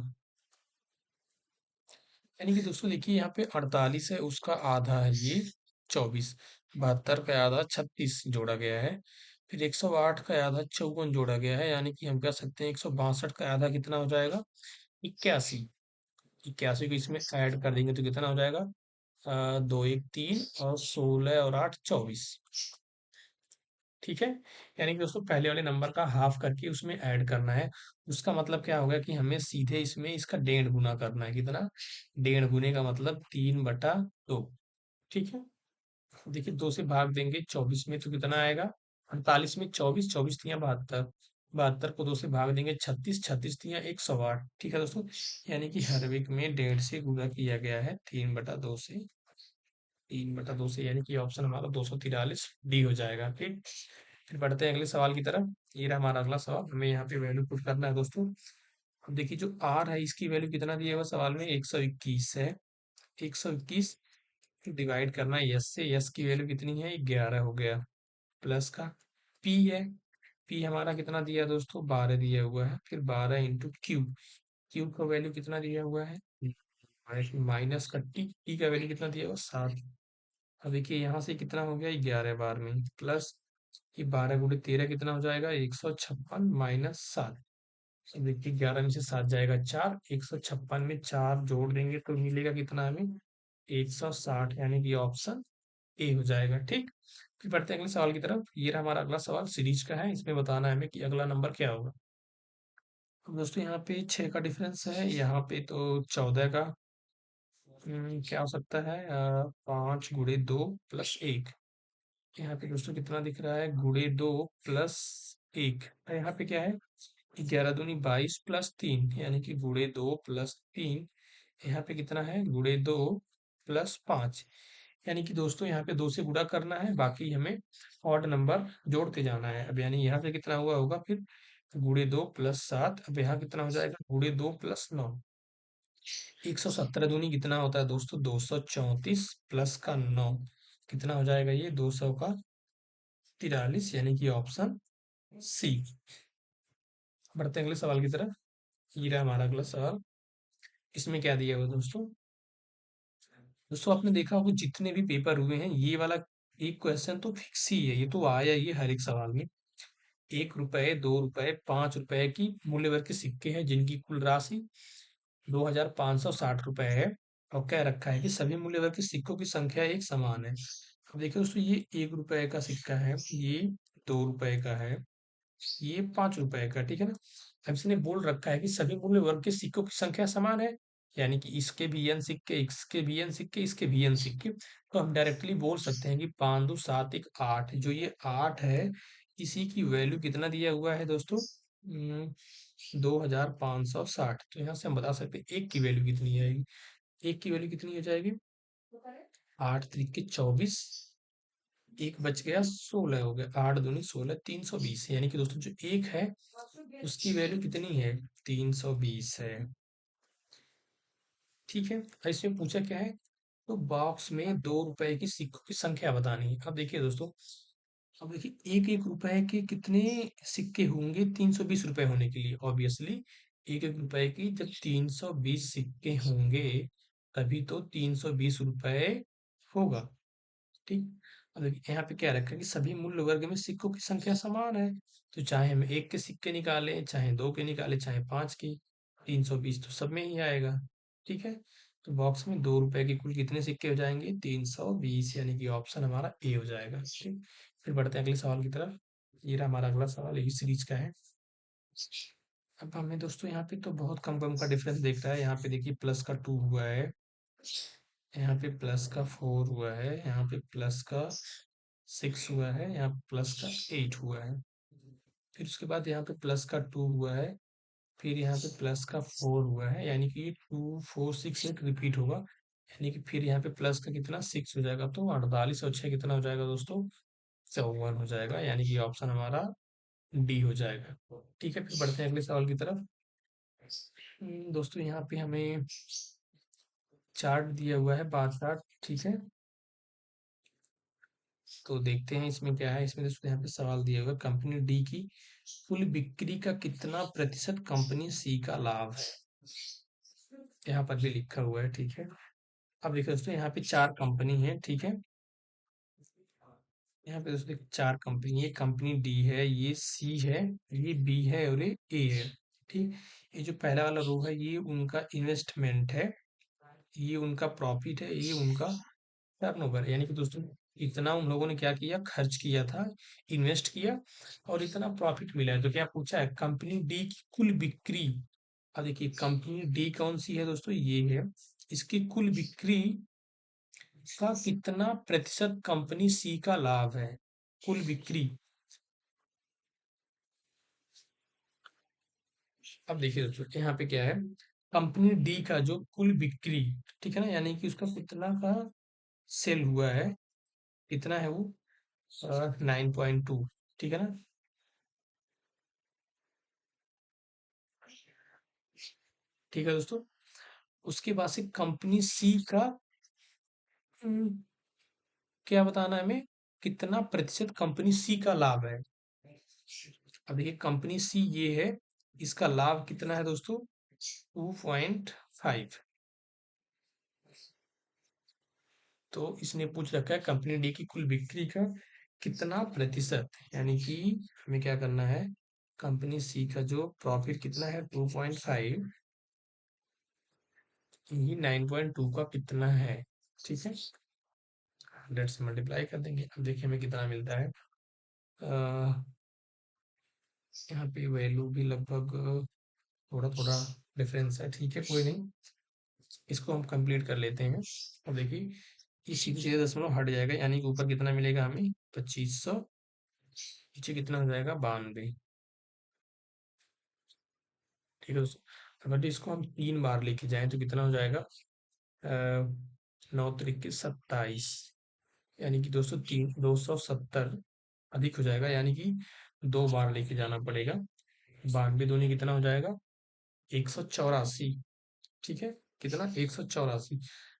यानी कि दोस्तों देखिए यहाँ पे 48 है, उसका आधा है ये 24, 72 का आधा 36 जोड़ा गया है, फिर 108 का आधा 54 जोड़ा गया है, यानी कि हम कह सकते हैं 162 का आधा कितना हो जाएगा, 81। 81 को इसमें ऐड कर देंगे तो कितना हो जाएगा, 2 1 3 और 16 और 8 24। ठीक है। यानी कि दोस्तों पहले वाले नंबर का हाफ करके उसमें ऐड करना है। उसका मतलब क्या होगा कि हमें सीधे इसमें इसका 1.5 गुना करना है। कितना? 1.5 गुने का मतलब 3/2। ठीक है। देखिए 2 से भाग देंगे 24 में तो कितना आएगा? 48 में 24, 24 तिया 72, 72 को 2 से भाग देंगे 36, 36 तिया 108। ठीक है दोस्तों, यानी कि हर वीक में 1.5 से गुणा किया गया है 3/2 से। 3/2 से यानी कि ऑप्शन हमारा 243 डी हो जाएगा। ठीक। फिर बढ़ते हैं अगले सवाल की तरफ। ये रहा हमारा अगला सवाल, हमें यहाँ पे वैल्यू पुट करना है दोस्तों। अब देखिए जो आर है इसकी वैल्यू कितना दिया हुआ सवाल में? 121 है। 121 डिवाइड करना है यस से। यस की वैल्यू कितनी है? 11 हो गया। प्लस का पी है। पी हमारा कितना दिया है दोस्तों? 12 दिया हुआ है। फिर 12 इंटू क्यू। क्यू का वैल्यू कितना दिया हुआ है? माइनस का टी। टी का वैल्यू कितना दिया हुआ? 7। अब देखिए यहाँ से कितना हो गया? 11 बार में प्लस ये 12 × 13 कितना हो जाएगा? 156 माइनस 7। अब देखिए 11 में से 7 जाएगा 4। 156 में 4 जोड़ देंगे तो मिलेगा कितना हमें? 160, यानी कि ऑप्शन ए हो जाएगा। ठीक। फिर बढ़ते हैं अगले सवाल की तरफ। ये रहा हमारा अगला सवाल, सीरीज का है। इसमें बताना है हमें कि अगला नंबर क्या होगा। अब दोस्तों यहाँ पे 6 का डिफरेंस है, यहाँ पे तो 14 का। क्या हो सकता है? 5 × 2 + 1। यहाँ पे दोस्तों कितना दिख रहा है? ×2 + 1। यहाँ पे क्या है? 11 दूनी 22 + 3, यानी कि ×2 + 3। यहाँ पे कितना है? ×2 + 5। यानी कि दोस्तों यहाँ पे 2 से गुणा करना है, बाकी हमें ऑड नंबर जोड़ते जाना है। अब यानी यहाँ पे कितना हुआ होगा फिर? ×2 + 7। अब यहाँ कितना हो जाएगा? ×2 + 9। 117 दूनी कितना होता है दोस्तों? 234 प्लस का 9 कितना हो जाएगा? ये 243, यानी कि ऑप्शन सी। बढ़ते हैं अगले सवाल की तरफ। ये रहा हमारा अगला सवाल। इसमें क्या दिया हुआ है दोस्तों? दोस्तों आपने देखा होगा जितने भी पेपर हुए हैं ये वाला एक क्वेश्चन तो फिक्स ही है, ये तो आया ही है हर एक सवाल में। 1 रुपए, 2 रुपए, 5 रुपए की मूल्य वर्ग के सिक्के हैं जिनकी कुल राशि 2560 रुपए है। और कह रखा है कि सभी मूल्य वर्ग के सिक्कों की संख्या एक समान है। अब देखिए दोस्तों ये 1 रुपए का सिक्का है, ये 2 रुपए का है, ये 5 रुपए का। ठीक है ना? अब इसने बोल रखा है कि सभी मूल्य वर्ग के सिक्कों की संख्या समान है, यानी कि इसके भी n सिक्के, इसके भी n सिक्के, इसके भी n सिक्के। तो हम डायरेक्टली बोल सकते हैं कि 5 2 7 1 8, जो ये 8 है इसी की वैल्यू कितना दिया हुआ है दोस्तों? 2560। तो यहाँ से हम बता सकते हैं एक की वैल्यू कितनी आएगी। एक की वैल्यू कितनी हो जाएगी? 8 × 3 = 24। एक बच गया, 16 हो गया। 8 दूनी 16, 320। यानी कि दोस्तों जो एक है उसकी वैल्यू कितनी है? 320 है। ठीक है। और इसमें पूछा क्या है? तो बॉक्स में 2 रुपए की सिक्कों की संख्या बतानी है। अब देखिए दोस्तों, अब देखिए एक एक रुपए के कितने सिक्के होंगे 320 रुपए होने के लिए? ऑब्वियसली एक एक रुपए की जब 320 सिक्के होंगे तभी तो 320 रुपए होगा। ठीक। अब देखिए यहाँ पे क्या रखा है कि सभी मूल्य वर्ग में सिक्कों की संख्या समान है। तो चाहे हम एक के सिक्के निकालें, चाहे दो के निकालें, चाहे पांच के, 320 तो सब में ही आएगा। ठीक है। तो बॉक्स में 2 रुपए के कुल कितने सिक्के हो जाएंगे? 320, यानी कि ऑप्शन हमारा ए हो जाएगा। ठीक। फिर बढ़ते हैं अगले सवाल की तरफ। ये रहा हमारा अगला सवाल, यही सीरीज का है। अब हमें दोस्तों यहाँ पे तो बहुत कम कम का डिफरेंस दिख रहा है। यहाँ पे देखिए प्लस का 2 हुआ है, यहाँ पे प्लस का 4 हुआ है, यहाँ पे प्लस का 6 हुआ है, यहाँ प्लस का 8 हुआ है। फिर उसके बाद यहाँ पे प्लस का 2 हुआ है, फिर यहाँ पे प्लस का 4 हुआ है, यानी कि 2 4 6 8 रिपीट होगा। यानी कि फिर यहाँ पे प्लस का कितना 6 हो जाएगा, तो 48 और 6 कितना हो जाएगा दोस्तों? 54 हो जाएगा, यानी कि ऑप्शन हमारा डी हो जाएगा। ठीक है। फिर बढ़ते हैं अगले सवाल की तरफ। दोस्तों यहाँ पे हमें चार्ट दिया हुआ है, बार चार्ट। ठीक है। तो देखते हैं इसमें क्या है। इसमें दोस्तों यहाँ पे सवाल दिया हुआ है, कंपनी डी की कुल बिक्री का कितना प्रतिशत कंपनी सी का लाभ है? यहाँ पर भी लिखा हुआ है। ठीक है। अब देखिए दोस्तों यहाँ पे 4 कंपनी है। ठीक है। यहाँ पे दोस्तों देखिए 4 कंपनी, ये कंपनी डी है, ये सी है, ये बी है और ये ए है। ठीक। ये जो पहला वाला रो है ये उनका इन्वेस्टमेंट है, ये उनका प्रॉफिट है, ये उनका टर्नओवर, यानी कि दोस्तों इतना उन लोगों ने क्या किया, खर्च किया था, इन्वेस्ट किया और इतना प्रॉफिट मिला है। तो क्या पूछा है, कंपनी डी की कुल बिक्री। अब देखिए कंपनी डी कौन सी है दोस्तों, ये है। इसकी कुल बिक्री का कितना प्रतिशत कंपनी सी का लाभ है, कुल बिक्री। अब देखिए दोस्तों यहाँ पे क्या है, कंपनी डी का जो कुल बिक्री, ठीक है ना, यानी कि उसका कितना का सेल हुआ है, कितना है वो, 9.2, ठीक है ना। ठीक है दोस्तों, उसके बाद से कंपनी सी का हम्म, क्या बताना है हमें, कितना प्रतिशत कंपनी सी का लाभ है। अब देखिए कंपनी सी ये है, इसका लाभ कितना है दोस्तों, 2.5। तो इसने पूछ रखा है कंपनी डी की कुल बिक्री का कितना प्रतिशत, यानी कि हमें क्या करना है, कंपनी सी का जो प्रॉफिट कितना है 2.5, ये 9.2 का कितना है, ठीक है। 100 से मल्टीप्लाई कर देंगे। अब देखिए हमें कितना मिलता है, अ, यहाँ पे वैल्यू भी लगभग थोड़ा थोड़ा डिफरेंस है, ठीक है कोई नहीं, इसको हम कंप्लीट कर लेते हैं। अब देखिए ये सीधे सीधे दशमलव हट जाएगा, यानी कि ऊपर कितना मिलेगा हमें 2500, नीचे कितना हो जाएगा 92। ठीक है दोस्तों, अगर इसको हम 3 बार लेके जाएं तो कितना हो जाएगा, 9 त्रिक 27, यानी कि दोस्तों 270 अधिक हो जाएगा, यानी कि 2 बार लेके जाना पड़ेगा। 92 दूनी कितना हो जाएगा, 184, ठीक है। कितना, 184।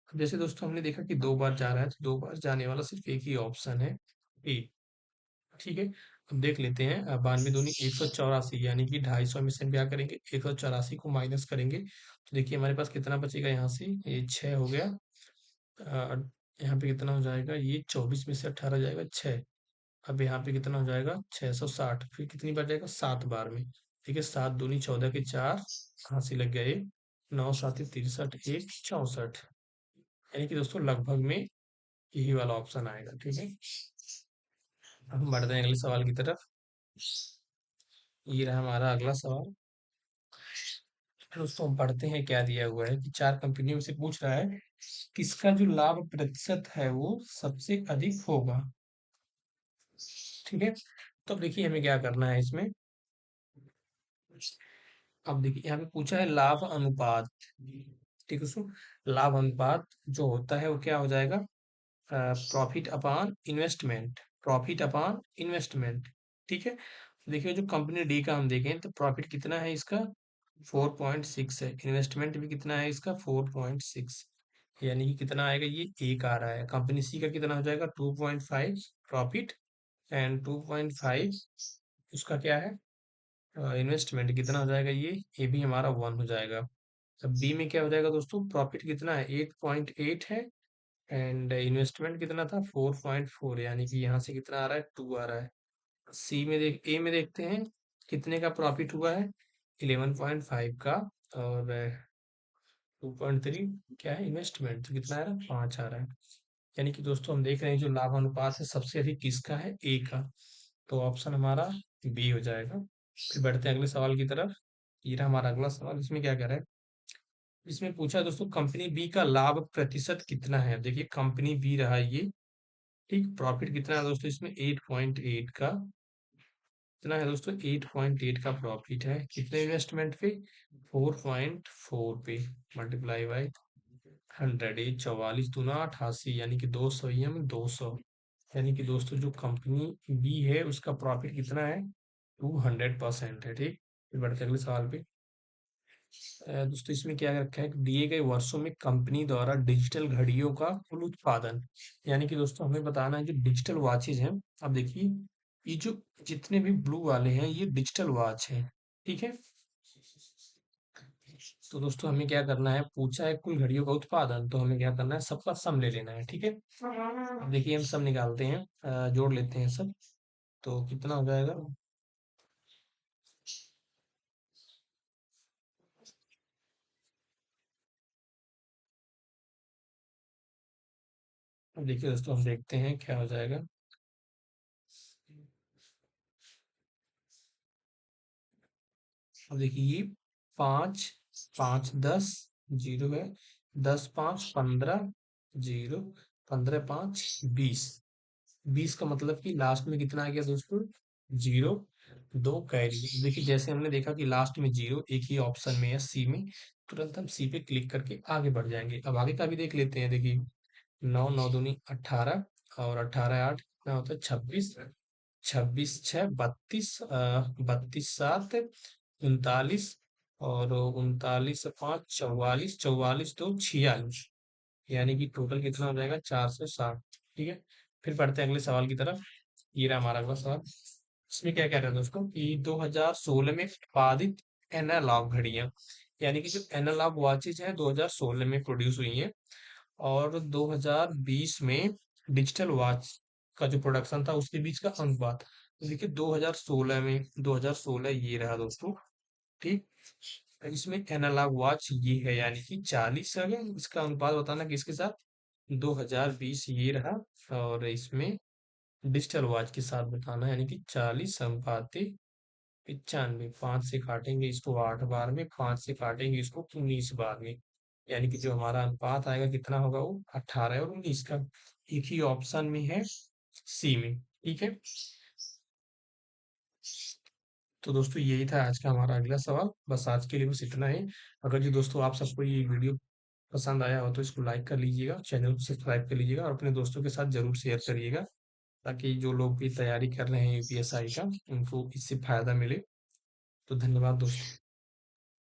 अब जैसे दोस्तों हमने देखा कि 2 बार जा रहा है, तो 2 बार जाने वाला सिर्फ एक ही ऑप्शन है, ए, ठीक है। अब देख लेते हैं, 92 दूनी 184, यानी कि 250 में से क्या करेंगे, 184 को माइनस करेंगे तो देखिए हमारे पास कितना बचेगा, यहाँ से ये 6 हो गया। अ, यहाँ पे कितना हो जाएगा, ये 24 में से 18 जाएगा 6। अब यहाँ पे कितना हो जाएगा 660, फिर कितनी बार जाएगा, 7 बार में। ठीक है, 7 दूनी 14 के 4, कहाँ से लग गया ये, 9 7 63 1 64, यानी कि दोस्तों लगभग में यही वाला ऑप्शन आएगा, ठीक है। अब हम बढ़ते हैं अगले सवाल की तरफ। ये रहा हमारा अगला सवाल। दोस्तों हम पढ़ते हैं क्या दिया हुआ है कि 4 कंपनियों से पूछ रहा है किसका जो लाभ प्रतिशत है वो सबसे अधिक होगा, ठीक है। तो अब देखिए हमें क्या करना है इसमें। अब देखिए यहाँ पे पूछा है लाभ अनुपात, ठीक है। सो लाभ अनुपात जो होता है वो क्या हो जाएगा, profit upon investment, profit upon investment, ठीक है। देखिए जो कंपनी डी का हम देखें तो प्रॉफिट कितना है इसका, 4.6 है, इन्वेस्टमेंट भी कितना है इसका 4.6, यानी कि कितना आएगा, ये एक आ रहा है। कंपनी सी का कितना हो जाएगा 2.5 प्रॉफिट एंड 2.5 उसका क्या है, इन्वेस्टमेंट कितना हो जाएगा, ये भी हमारा 1 हो जाएगा। अब बी में क्या हो जाएगा दोस्तों, प्रॉफिट कितना है 8.8 है एंड इन्वेस्टमेंट कितना था 4.4, यानी कि यहाँ से कितना आ रहा है 2 आ रहा है। सी में देख ए में देखते हैं कितने का प्रॉफिट हुआ है, 11.5 का, और 2.3 क्या है इन्वेस्टमेंट, तो कितना आ रहा है 5 आ रहा है। यानी कि दोस्तों हम देख रहे हैं जो लाभ अनुपात है सबसे अधिक किसका है, ए का। तो ऑप्शन हमारा बी हो जाएगा। फिर बढ़ते हैं अगले सवाल की तरफ। ये रहा हमारा अगला सवाल, इसमें क्या कह रहा है, इसमें पूछा है दोस्तों कंपनी बी का लाभ प्रतिशत कितना है। देखिए कंपनी बी रहा ये, ठीक, प्रॉफिट कितना है दोस्तों इसमें 8.8 का, कितना है दोस्तों 8.8 का प्रॉफिट है, कितने इन्वेस्टमेंट पे 4.4 पे, मल्टीप्लाई बाई 100, ये 44 दूना 88, यानी कि 200 ही हम 200, यानी कि दोस्तों जो कंपनी बी है उसका प्रॉफिट कितना है 200% है, ठीक। फिर बढ़ते हैं अगले सवाल पे। दोस्तों इसमें क्या रखा है, दिए गए वर्षों में कंपनी द्वारा डिजिटल घड़ियों का कुल उत्पादन, यानी कि दोस्तों हमें बताना है जो डिजिटल वॉचेज हैं। अब देखिए ये जो जितने भी ब्लू वाले हैं ये डिजिटल वॉच हैं, ठीक है। तो दोस्तों हमें क्या करना है, पूछा है कुल घड़ियों का उत्पादन, तो हमें क्या करना है सबका सम ले लेना है, ठीक है। अब देखिए हम सम निकालते हैं, जोड़ लेते हैं सब, तो कितना हो जाएगा, अब देखिए दोस्तों, हम देखते हैं क्या हो जाएगा। अब देखिए ये 5, 5 10 जीरो है, 10 5 15 जीरो, 15 5 20। 20 का मतलब कि लास्ट में कितना आ गया दोस्तों? जीरो, दो कैरी। देखिए जैसे हमने देखा कि लास्ट में जीरो एक ही ऑप्शन में है, सी में, तुरंत हम सी पे क्लिक करके आगे बढ़ जाएंगे। अब आगे का भी देख लेते हैं। देखिए 9 9 दूनी 18, और 18 8 कितना होता है? 26, 26 6 32, 32 7 39, और 39 5 44, 44 2 46, यानी कि टोटल कितना हो जाएगा? 460। ठीक है, फिर पढ़ते हैं अगले सवाल की तरफ। ये रहा हमारा अगला सवाल। इसमें क्या कह रहे हैं दोस्तों कि 2016 में उत्पादित एनालॉग घड़ियां, यानी कि जो एनालॉग वॉचेज हैं 2016 में प्रोड्यूस हुई हैं, और 2020 में डिजिटल वॉच का जो प्रोडक्शन था उसके बीच का अनुपात। तो देखिए 2016 में, 2016 ये रहा दोस्तों। ठीक, इसमें एनालॉग वॉच ये है, यानी कि 40 है। इसका अनुपात बताना किसके साथ? 2020 ये रहा, और इसमें डिजिटल वॉच के साथ बताना, यानी कि 40 अनुपाति 95। 5 से काटेंगे इसको 8 बार में, 5 से काटेंगे इसको 19 बार में, यानी कि जो हमारा अनुपात आएगा कितना होगा? वो 18 और 19 का। एक ही ऑप्शन में है, सी में। ठीक है, तो दोस्तों यही था आज का हमारा अगला सवाल। बस आज के लिए बस इतना ही। अगर जो दोस्तों आप सबको ये वीडियो पसंद आया हो तो इसको लाइक कर लीजिएगा, चैनल को सब्सक्राइब कर लीजिएगा, और अपने दोस्तों के साथ जरूर शेयर करिएगा, ताकि जो लोग भी तैयारी कर रहे हैं यूपीएसआई का, उनको इससे फायदा मिले। तो धन्यवाद दोस्तों।